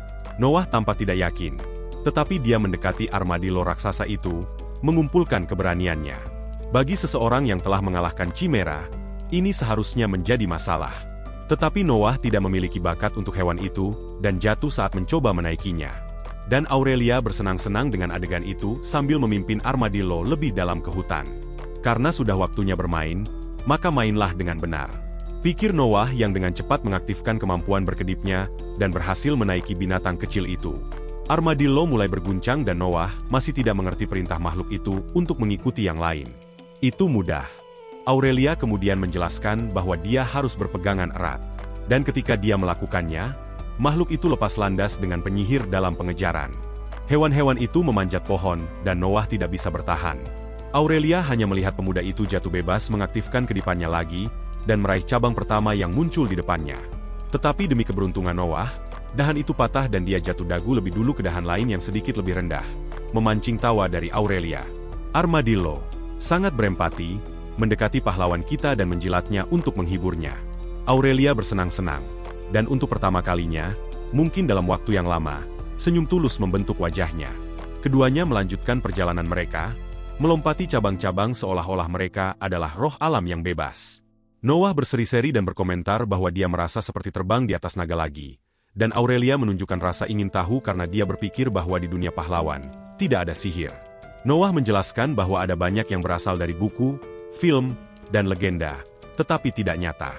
Noah tampak tidak yakin, tetapi dia mendekati armadillo raksasa itu, mengumpulkan keberaniannya. Bagi seseorang yang telah mengalahkan Chimera, ini seharusnya menjadi masalah. Tetapi Noah tidak memiliki bakat untuk hewan itu, dan jatuh saat mencoba menaikinya. Dan Aurelia bersenang-senang dengan adegan itu sambil memimpin armadillo lebih dalam ke hutan. Karena sudah waktunya bermain, maka mainlah dengan benar. Pikir Noah yang dengan cepat mengaktifkan kemampuan berkedipnya dan berhasil menaiki binatang kecil itu. Armadillo mulai berguncang dan Noah masih tidak mengerti perintah makhluk itu untuk mengikuti yang lain. Itu mudah. Aurelia kemudian menjelaskan bahwa dia harus berpegangan erat. Dan ketika dia melakukannya, makhluk itu lepas landas dengan penyihir dalam pengejaran. Hewan-hewan itu memanjat pohon dan Noah tidak bisa bertahan. Aurelia hanya melihat pemuda itu jatuh bebas mengaktifkan kedipannya lagi, dan meraih cabang pertama yang muncul di depannya. Tetapi demi keberuntungan Noah, dahan itu patah dan dia jatuh dagu lebih dulu ke dahan lain yang sedikit lebih rendah, memancing tawa dari Aurelia. Armadillo sangat berempati, mendekati pahlawan kita dan menjilatnya untuk menghiburnya. Aurelia bersenang-senang, dan untuk pertama kalinya, mungkin dalam waktu yang lama, senyum tulus membentuk wajahnya. Keduanya melanjutkan perjalanan mereka, melompati cabang-cabang seolah-olah mereka adalah roh alam yang bebas. Noah berseri-seri dan berkomentar bahwa dia merasa seperti terbang di atas naga lagi. Dan Aurelia menunjukkan rasa ingin tahu karena dia berpikir bahwa di dunia pahlawan, tidak ada sihir. Noah menjelaskan bahwa ada banyak yang berasal dari buku, film, dan legenda, tetapi tidak nyata.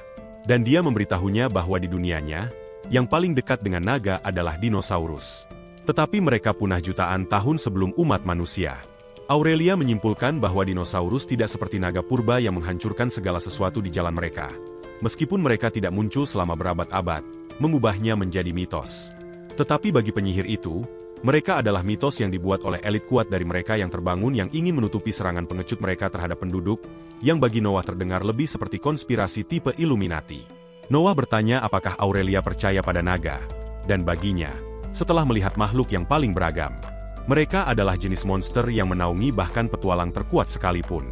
Dan dia memberitahunya bahwa di dunianya, yang paling dekat dengan naga adalah dinosaurus. Tetapi mereka punah jutaan tahun sebelum umat manusia. Aurelia menyimpulkan bahwa dinosaurus tidak seperti naga purba yang menghancurkan segala sesuatu di jalan mereka. Meskipun mereka tidak muncul selama berabad-abad, mengubahnya menjadi mitos. Tetapi bagi penyihir itu, mereka adalah mitos yang dibuat oleh elit kuat dari mereka yang terbangun yang ingin menutupi serangan pengecut mereka terhadap penduduk, yang bagi Noah terdengar lebih seperti konspirasi tipe Illuminati. Noah bertanya apakah Aurelia percaya pada naga, dan baginya, setelah melihat makhluk yang paling beragam, mereka adalah jenis monster yang menaungi bahkan petualang terkuat sekalipun.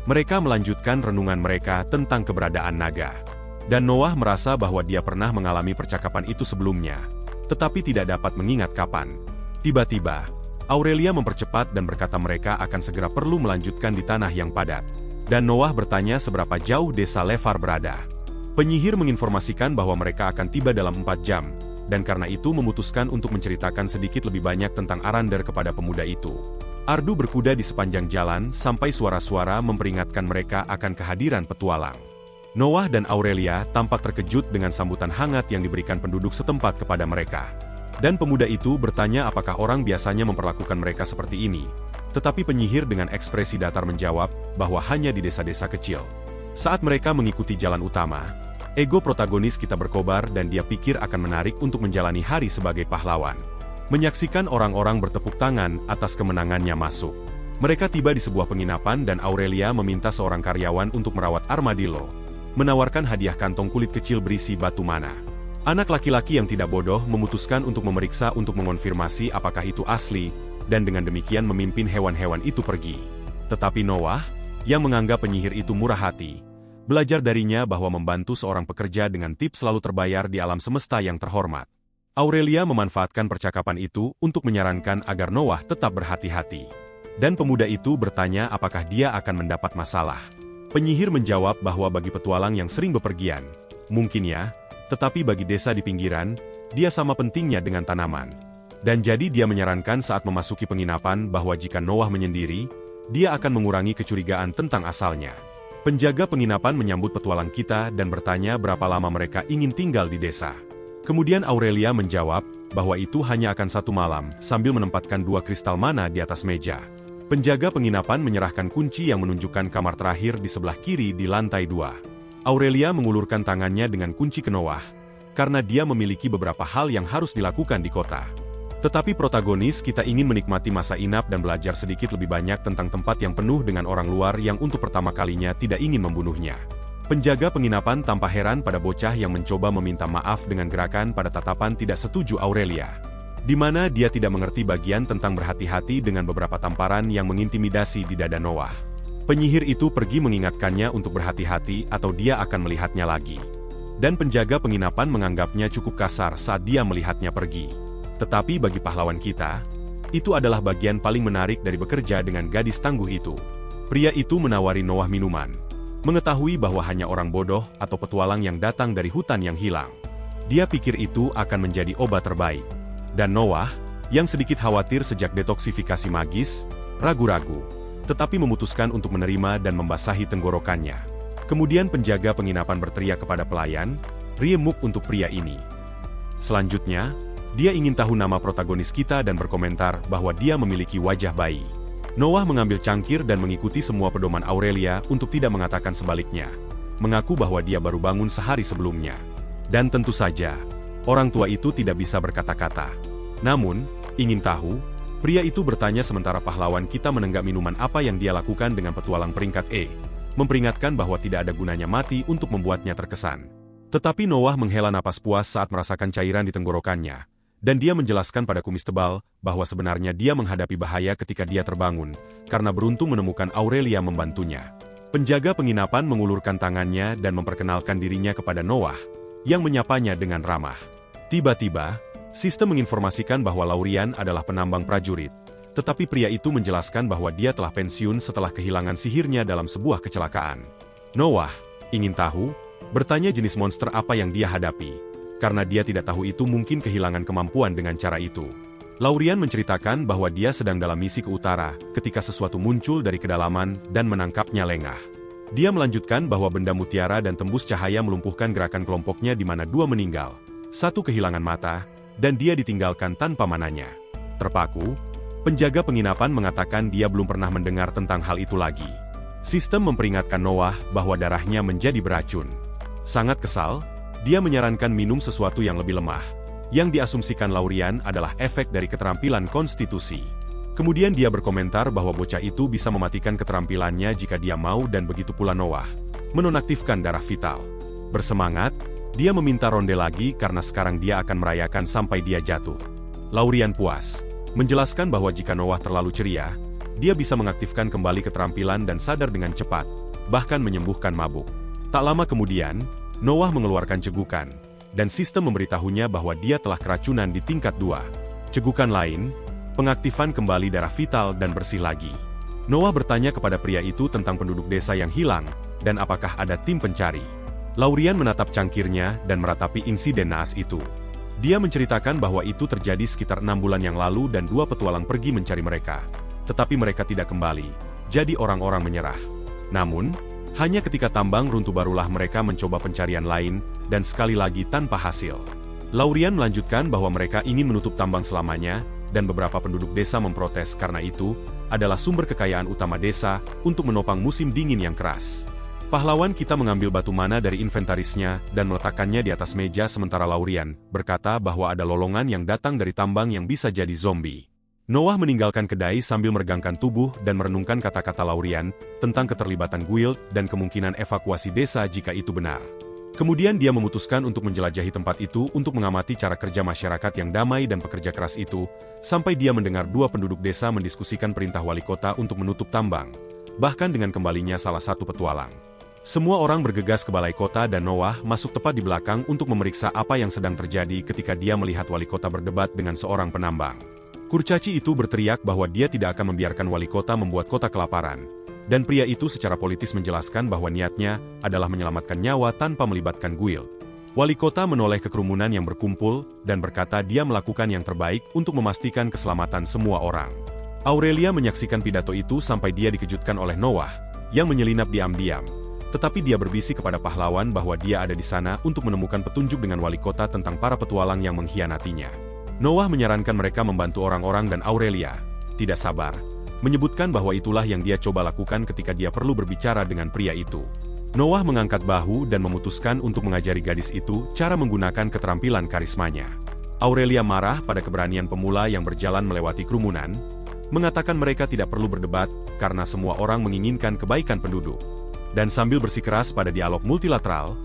Mereka melanjutkan renungan mereka tentang keberadaan naga. Dan Noah merasa bahwa dia pernah mengalami percakapan itu sebelumnya, tetapi tidak dapat mengingat kapan. Tiba-tiba, Aurelia mempercepat dan berkata mereka akan segera perlu melanjutkan di tanah yang padat. Dan Noah bertanya seberapa jauh desa Lefar berada. Penyihir menginformasikan bahwa mereka akan tiba dalam 4 jam, dan karena itu memutuskan untuk menceritakan sedikit lebih banyak tentang Arander kepada pemuda itu. Ardu berkuda di sepanjang jalan sampai suara-suara memperingatkan mereka akan kehadiran petualang. Noah dan Aurelia tampak terkejut dengan sambutan hangat yang diberikan penduduk setempat kepada mereka. Dan pemuda itu bertanya apakah orang biasanya memperlakukan mereka seperti ini. Tetapi penyihir dengan ekspresi datar menjawab bahwa hanya di desa-desa kecil. Saat mereka mengikuti jalan utama, ego protagonis kita berkobar dan dia pikir akan menarik untuk menjalani hari sebagai pahlawan. Menyaksikan orang-orang bertepuk tangan atas kemenangannya masuk. Mereka tiba di sebuah penginapan dan Aurelia meminta seorang karyawan untuk merawat armadillo. Menawarkan hadiah kantong kulit kecil berisi batu mana. Anak laki-laki yang tidak bodoh memutuskan untuk memeriksa untuk mengonfirmasi apakah itu asli, dan dengan demikian memimpin hewan-hewan itu pergi. Tetapi Noah, yang menganggap penyihir itu murah hati, belajar darinya bahwa membantu seorang pekerja dengan tips selalu terbayar di alam semesta yang terhormat. Aurelia memanfaatkan percakapan itu untuk menyarankan agar Noah tetap berhati-hati. Dan pemuda itu bertanya apakah dia akan mendapat masalah. Penyihir menjawab bahwa bagi petualang yang sering bepergian, mungkin ya, tetapi bagi desa di pinggiran, dia sama pentingnya dengan tanaman. Dan jadi dia menyarankan saat memasuki penginapan bahwa jika Noah menyendiri, dia akan mengurangi kecurigaan tentang asalnya. Penjaga penginapan menyambut petualang kita dan bertanya berapa lama mereka ingin tinggal di desa. Kemudian Aurelia menjawab bahwa itu hanya akan 1 malam sambil menempatkan 2 kristal mana di atas meja. Penjaga penginapan menyerahkan kunci yang menunjukkan kamar terakhir di sebelah kiri di lantai 2. Aurelia mengulurkan tangannya dengan kunci ke Noah, karena dia memiliki beberapa hal yang harus dilakukan di kota. Tetapi protagonis kita ingin menikmati masa inap dan belajar sedikit lebih banyak tentang tempat yang penuh dengan orang luar yang untuk pertama kalinya tidak ingin membunuhnya. Penjaga penginapan tampak heran pada bocah yang mencoba meminta maaf dengan gerakan pada tatapan tidak setuju Aurelia, di mana dia tidak mengerti bagian tentang berhati-hati dengan beberapa tamparan yang mengintimidasi di dada Noah. Penyihir itu pergi mengingatkannya untuk berhati-hati atau dia akan melihatnya lagi. Dan penjaga penginapan menganggapnya cukup kasar saat dia melihatnya pergi. Tetapi bagi pahlawan kita, itu adalah bagian paling menarik dari bekerja dengan gadis tangguh itu. Pria itu menawari Noah minuman, mengetahui bahwa hanya orang bodoh atau petualang yang datang dari hutan yang hilang. Dia pikir itu akan menjadi obat terbaik. Dan Noah, yang sedikit khawatir sejak detoksifikasi magis, ragu-ragu, tetapi memutuskan untuk menerima dan membasahi tenggorokannya. Kemudian penjaga penginapan berteriak kepada pelayan, "Riemuk untuk pria ini." Selanjutnya, dia ingin tahu nama protagonis kita dan berkomentar bahwa dia memiliki wajah bayi. Noah mengambil cangkir dan mengikuti semua pedoman Aurelia untuk tidak mengatakan sebaliknya, mengaku bahwa dia baru bangun sehari sebelumnya. Dan tentu saja, orang tua itu tidak bisa berkata-kata. Namun, ingin tahu, pria itu bertanya sementara pahlawan kita menenggak minuman apa yang dia lakukan dengan petualang peringkat E, memperingatkan bahwa tidak ada gunanya mati untuk membuatnya terkesan. Tetapi Noah menghela napas puas saat merasakan cairan di tenggorokannya. Dan dia menjelaskan pada kumis tebal, bahwa sebenarnya dia menghadapi bahaya ketika dia terbangun, karena beruntung menemukan Aurelia membantunya. Penjaga penginapan mengulurkan tangannya dan memperkenalkan dirinya kepada Noah, yang menyapanya dengan ramah. Tiba-tiba, sistem menginformasikan bahwa Laurian adalah penambang prajurit, tetapi pria itu menjelaskan bahwa dia telah pensiun setelah kehilangan sihirnya dalam sebuah kecelakaan. Noah ingin tahu, bertanya jenis monster apa yang dia hadapi. Karena dia tidak tahu itu mungkin kehilangan kemampuan dengan cara itu. Laurian menceritakan bahwa dia sedang dalam misi ke utara, ketika sesuatu muncul dari kedalaman dan menangkapnya lengah. Dia melanjutkan bahwa benda mutiara dan tembus cahaya melumpuhkan gerakan kelompoknya di mana dua meninggal, satu kehilangan mata, dan dia ditinggalkan tanpa mananya. Terpaku, penjaga penginapan mengatakan dia belum pernah mendengar tentang hal itu lagi. Sistem memperingatkan Noah bahwa darahnya menjadi beracun. Sangat kesal, dia menyarankan minum sesuatu yang lebih lemah. Yang diasumsikan Laurian adalah efek dari keterampilan konstitusi. Kemudian dia berkomentar bahwa bocah itu bisa mematikan keterampilannya jika dia mau dan begitu pula Noah menonaktifkan darah vital. Bersemangat, dia meminta ronde lagi karena sekarang dia akan merayakan sampai dia jatuh. Laurian puas, menjelaskan bahwa jika Noah terlalu ceria, dia bisa mengaktifkan kembali keterampilan dan sadar dengan cepat, bahkan menyembuhkan mabuk. Tak lama kemudian, Noah mengeluarkan cegukan, dan sistem memberitahunya bahwa dia telah keracunan di tingkat 2. Cegukan lain, pengaktifan kembali darah vital dan bersih lagi. Noah bertanya kepada pria itu tentang penduduk desa yang hilang, dan apakah ada tim pencari. Laurian menatap cangkirnya dan meratapi insiden naas itu. Dia menceritakan bahwa itu terjadi sekitar 6 bulan yang lalu dan 2 petualang pergi mencari mereka. Tetapi mereka tidak kembali, jadi orang-orang menyerah. Namun, hanya ketika tambang runtuh barulah mereka mencoba pencarian lain, dan sekali lagi tanpa hasil. Laurian melanjutkan bahwa mereka ingin menutup tambang selamanya, dan beberapa penduduk desa memprotes karena itu adalah sumber kekayaan utama desa untuk menopang musim dingin yang keras. Pahlawan kita mengambil batu mana dari inventarisnya dan meletakkannya di atas meja sementara Laurian berkata bahwa ada lolongan yang datang dari tambang yang bisa jadi zombie. Noah meninggalkan kedai sambil meregangkan tubuh dan merenungkan kata-kata Laurian tentang keterlibatan guild dan kemungkinan evakuasi desa jika itu benar. Kemudian dia memutuskan untuk menjelajahi tempat itu untuk mengamati cara kerja masyarakat yang damai dan pekerja keras itu, sampai dia mendengar 2 penduduk desa mendiskusikan perintah wali kota untuk menutup tambang, bahkan dengan kembalinya salah satu petualang. Semua orang bergegas ke balai kota dan Noah masuk tepat di belakang untuk memeriksa apa yang sedang terjadi ketika dia melihat wali kota berdebat dengan seorang penambang. Kurcaci itu berteriak bahwa dia tidak akan membiarkan wali kota membuat kota kelaparan, dan pria itu secara politis menjelaskan bahwa niatnya adalah menyelamatkan nyawa tanpa melibatkan guild. Wali kota menoleh ke kerumunan yang berkumpul, dan berkata dia melakukan yang terbaik untuk memastikan keselamatan semua orang. Aurelia menyaksikan pidato itu sampai dia dikejutkan oleh Noah, yang menyelinap diam-diam. Tetapi dia berbisik kepada pahlawan bahwa dia ada di sana untuk menemukan petunjuk dengan wali kota tentang para petualang yang mengkhianatinya. Noah menyarankan mereka membantu orang-orang dan Aurelia, tidak sabar, menyebutkan bahwa itulah yang dia coba lakukan ketika dia perlu berbicara dengan pria itu. Noah mengangkat bahu dan memutuskan untuk mengajari gadis itu cara menggunakan keterampilan karismanya. Aurelia marah pada keberanian pemula yang berjalan melewati kerumunan, mengatakan mereka tidak perlu berdebat karena semua orang menginginkan kebaikan penduduk. Dan sambil bersikeras pada dialog multilateral,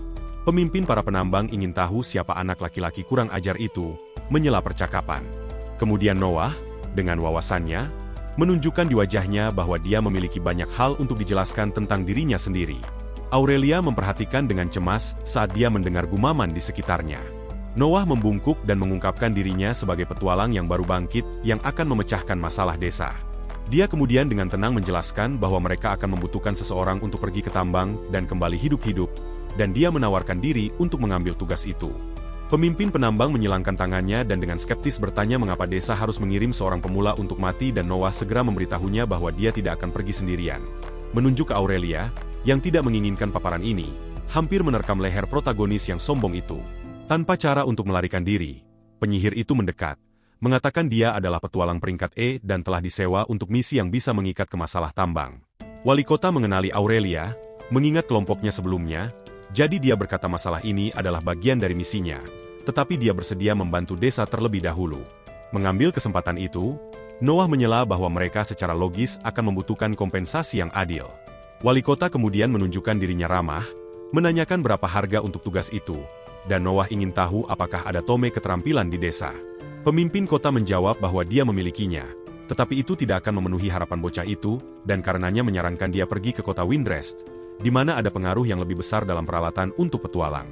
pemimpin para penambang ingin tahu siapa anak laki-laki kurang ajar itu, menyela percakapan. Kemudian Noah, dengan wawasannya, menunjukkan di wajahnya bahwa dia memiliki banyak hal untuk dijelaskan tentang dirinya sendiri. Aurelia memperhatikan dengan cemas saat dia mendengar gumaman di sekitarnya. Noah membungkuk dan mengungkapkan dirinya sebagai petualang yang baru bangkit yang akan memecahkan masalah desa. Dia kemudian dengan tenang menjelaskan bahwa mereka akan membutuhkan seseorang untuk pergi ke tambang dan kembali hidup-hidup, dan dia menawarkan diri untuk mengambil tugas itu. Pemimpin penambang menyilangkan tangannya dan dengan skeptis bertanya mengapa desa harus mengirim seorang pemula untuk mati, dan Noah segera memberitahunya bahwa dia tidak akan pergi sendirian. Menunjuk ke Aurelia, yang tidak menginginkan paparan ini, hampir menerkam leher protagonis yang sombong itu. Tanpa cara untuk melarikan diri, penyihir itu mendekat, mengatakan dia adalah petualang peringkat E dan telah disewa untuk misi yang bisa mengikat ke masalah tambang. Wali kota mengenali Aurelia, mengingat kelompoknya sebelumnya, jadi dia berkata masalah ini adalah bagian dari misinya, tetapi dia bersedia membantu desa terlebih dahulu. Mengambil kesempatan itu, Noah menyela bahwa mereka secara logis akan membutuhkan kompensasi yang adil. Wali kota kemudian menunjukkan dirinya ramah, menanyakan berapa harga untuk tugas itu, dan Noah ingin tahu apakah ada tome keterampilan di desa. Pemimpin kota menjawab bahwa dia memilikinya, tetapi itu tidak akan memenuhi harapan bocah itu, dan karenanya menyarankan dia pergi ke kota Windrest, di mana ada pengaruh yang lebih besar dalam peralatan untuk petualang.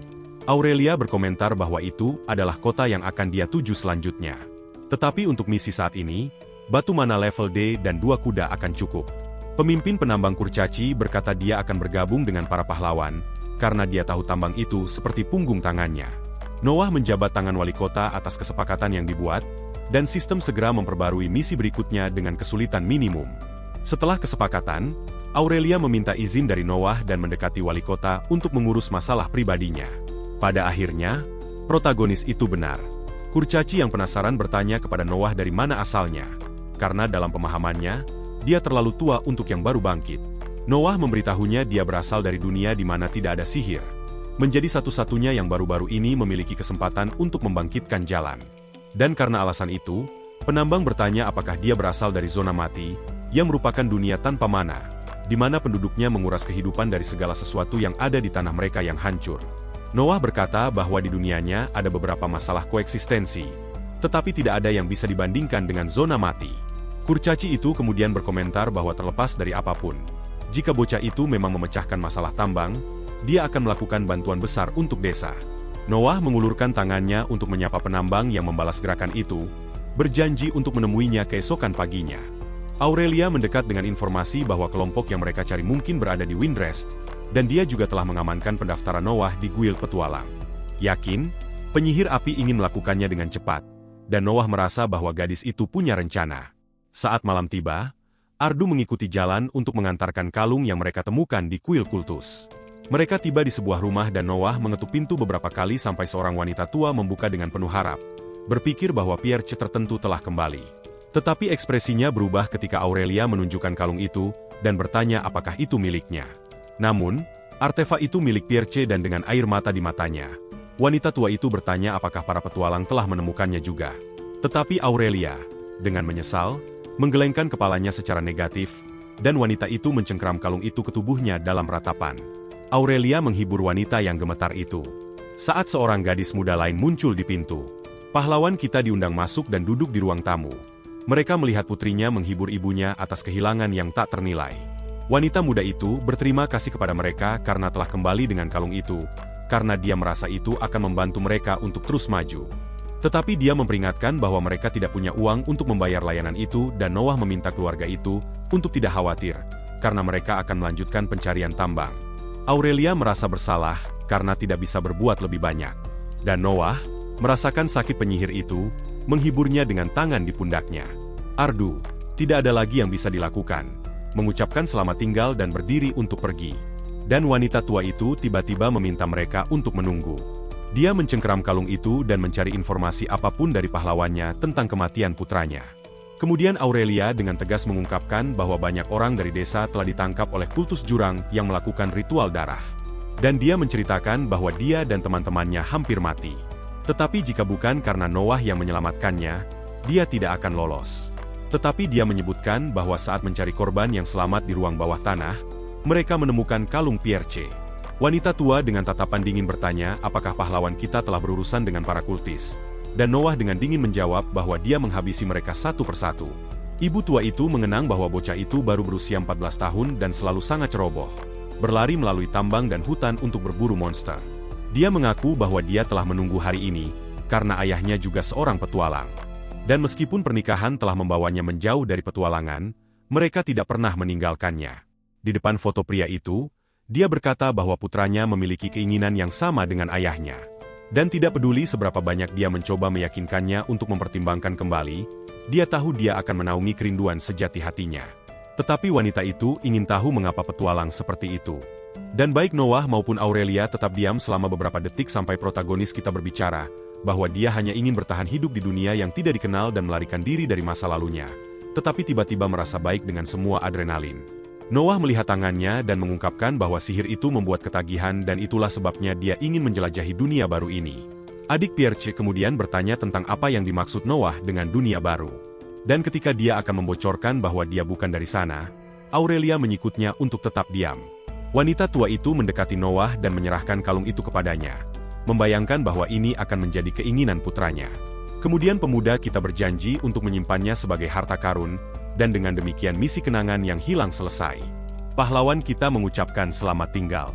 Aurelia berkomentar bahwa itu adalah kota yang akan dia tuju selanjutnya. Tetapi untuk misi saat ini, batu mana level D dan 2 kuda akan cukup. Pemimpin penambang kurcaci berkata dia akan bergabung dengan para pahlawan, karena dia tahu tambang itu seperti punggung tangannya. Noah menjabat tangan wali kota atas kesepakatan yang dibuat, dan sistem segera memperbarui misi berikutnya dengan kesulitan minimum. Setelah kesepakatan, Aurelia meminta izin dari Noah dan mendekati wali kota untuk mengurus masalah pribadinya. Pada akhirnya, protagonis itu benar. Kurcaci yang penasaran bertanya kepada Noah dari mana asalnya, karena dalam pemahamannya, dia terlalu tua untuk yang baru bangkit. Noah memberitahunya dia berasal dari dunia di mana tidak ada sihir. Menjadi satu-satunya yang baru-baru ini memiliki kesempatan untuk membangkitkan jalan. Dan karena alasan itu, penambang bertanya apakah dia berasal dari zona mati, yang merupakan dunia tanpa mana, di mana penduduknya menguras kehidupan dari segala sesuatu yang ada di tanah mereka yang hancur. Noah berkata bahwa di dunianya ada beberapa masalah koeksistensi, tetapi tidak ada yang bisa dibandingkan dengan zona mati. Kurcaci itu kemudian berkomentar bahwa terlepas dari apapun, jika bocah itu memang memecahkan masalah tambang, dia akan melakukan bantuan besar untuk desa. Noah mengulurkan tangannya untuk menyapa penambang yang membalas gerakan itu, berjanji untuk menemuinya keesokan paginya. Aurelia mendekat dengan informasi bahwa kelompok yang mereka cari mungkin berada di Windrest, dan dia juga telah mengamankan pendaftaran Noah di guild petualang. Yakin, penyihir api ingin melakukannya dengan cepat, dan Noah merasa bahwa gadis itu punya rencana. Saat malam tiba, Ardu mengikuti jalan untuk mengantarkan kalung yang mereka temukan di kuil kultus. Mereka tiba di sebuah rumah dan Noah mengetuk pintu beberapa kali sampai seorang wanita tua membuka dengan penuh harap, berpikir bahwa Pierce tertentu telah kembali. Tetapi ekspresinya berubah ketika Aurelia menunjukkan kalung itu, dan bertanya apakah itu miliknya. Namun, artefak itu milik Pierce dan dengan air mata di matanya, wanita tua itu bertanya apakah para petualang telah menemukannya juga. Tetapi Aurelia, dengan menyesal, menggelengkan kepalanya secara negatif, dan wanita itu mencengkeram kalung itu ke tubuhnya dalam ratapan. Aurelia menghibur wanita yang gemetar itu. Saat seorang gadis muda lain muncul di pintu, pahlawan kita diundang masuk dan duduk di ruang tamu. Mereka melihat putrinya menghibur ibunya atas kehilangan yang tak ternilai. Wanita muda itu berterima kasih kepada mereka karena telah kembali dengan kalung itu, karena dia merasa itu akan membantu mereka untuk terus maju. Tetapi dia memperingatkan bahwa mereka tidak punya uang untuk membayar layanan itu dan Noah meminta keluarga itu untuk tidak khawatir, karena mereka akan melanjutkan pencarian tambang. Aurelia merasa bersalah karena tidak bisa berbuat lebih banyak. Dan Noah, merasakan sakit penyihir itu, menghiburnya dengan tangan di pundaknya. Ardu, tidak ada lagi yang bisa dilakukan, mengucapkan selamat tinggal dan berdiri untuk pergi. Dan wanita tua itu tiba-tiba meminta mereka untuk menunggu. Dia mencengkeram kalung itu dan mencari informasi apapun dari pahlawannya tentang kematian putranya. Kemudian Aurelia dengan tegas mengungkapkan bahwa banyak orang dari desa telah ditangkap oleh kultus jurang yang melakukan ritual darah. Dan dia menceritakan bahwa dia dan teman-temannya hampir mati. Tetapi jika bukan karena Noah yang menyelamatkannya, dia tidak akan lolos. Tetapi dia menyebutkan bahwa saat mencari korban yang selamat di ruang bawah tanah, mereka menemukan kalung Pierce. Wanita tua dengan tatapan dingin bertanya apakah pahlawan kita telah berurusan dengan para kultis. Dan Noah dengan dingin menjawab bahwa dia menghabisi mereka satu persatu. Ibu tua itu mengenang bahwa bocah itu baru berusia 14 tahun dan selalu sangat ceroboh. Berlari melalui tambang dan hutan untuk berburu monster. Dia mengaku bahwa dia telah menunggu hari ini, karena ayahnya juga seorang petualang. Dan meskipun pernikahan telah membawanya menjauh dari petualangan, mereka tidak pernah meninggalkannya. Di depan foto pria itu, dia berkata bahwa putranya memiliki keinginan yang sama dengan ayahnya. Dan tidak peduli seberapa banyak dia mencoba meyakinkannya untuk mempertimbangkan kembali, dia tahu dia akan menaungi kerinduan sejati hatinya. Tetapi wanita itu ingin tahu mengapa petualang seperti itu. Dan baik Noah maupun Aurelia tetap diam selama beberapa detik sampai protagonis kita berbicara, bahwa dia hanya ingin bertahan hidup di dunia yang tidak dikenal dan melarikan diri dari masa lalunya. Tetapi tiba-tiba merasa baik dengan semua adrenalin. Noah melihat tangannya dan mengungkapkan bahwa sihir itu membuat ketagihan dan itulah sebabnya dia ingin menjelajahi dunia baru ini. Adik Pierce kemudian bertanya tentang apa yang dimaksud Noah dengan dunia baru. Dan ketika dia akan membocorkan bahwa dia bukan dari sana, Aurelia menyikutnya untuk tetap diam. Wanita tua itu mendekati Noah dan menyerahkan kalung itu kepadanya, membayangkan bahwa ini akan menjadi keinginan putranya. Kemudian pemuda kita berjanji untuk menyimpannya sebagai harta karun, dan dengan demikian misi kenangan yang hilang selesai. Pahlawan kita mengucapkan selamat tinggal.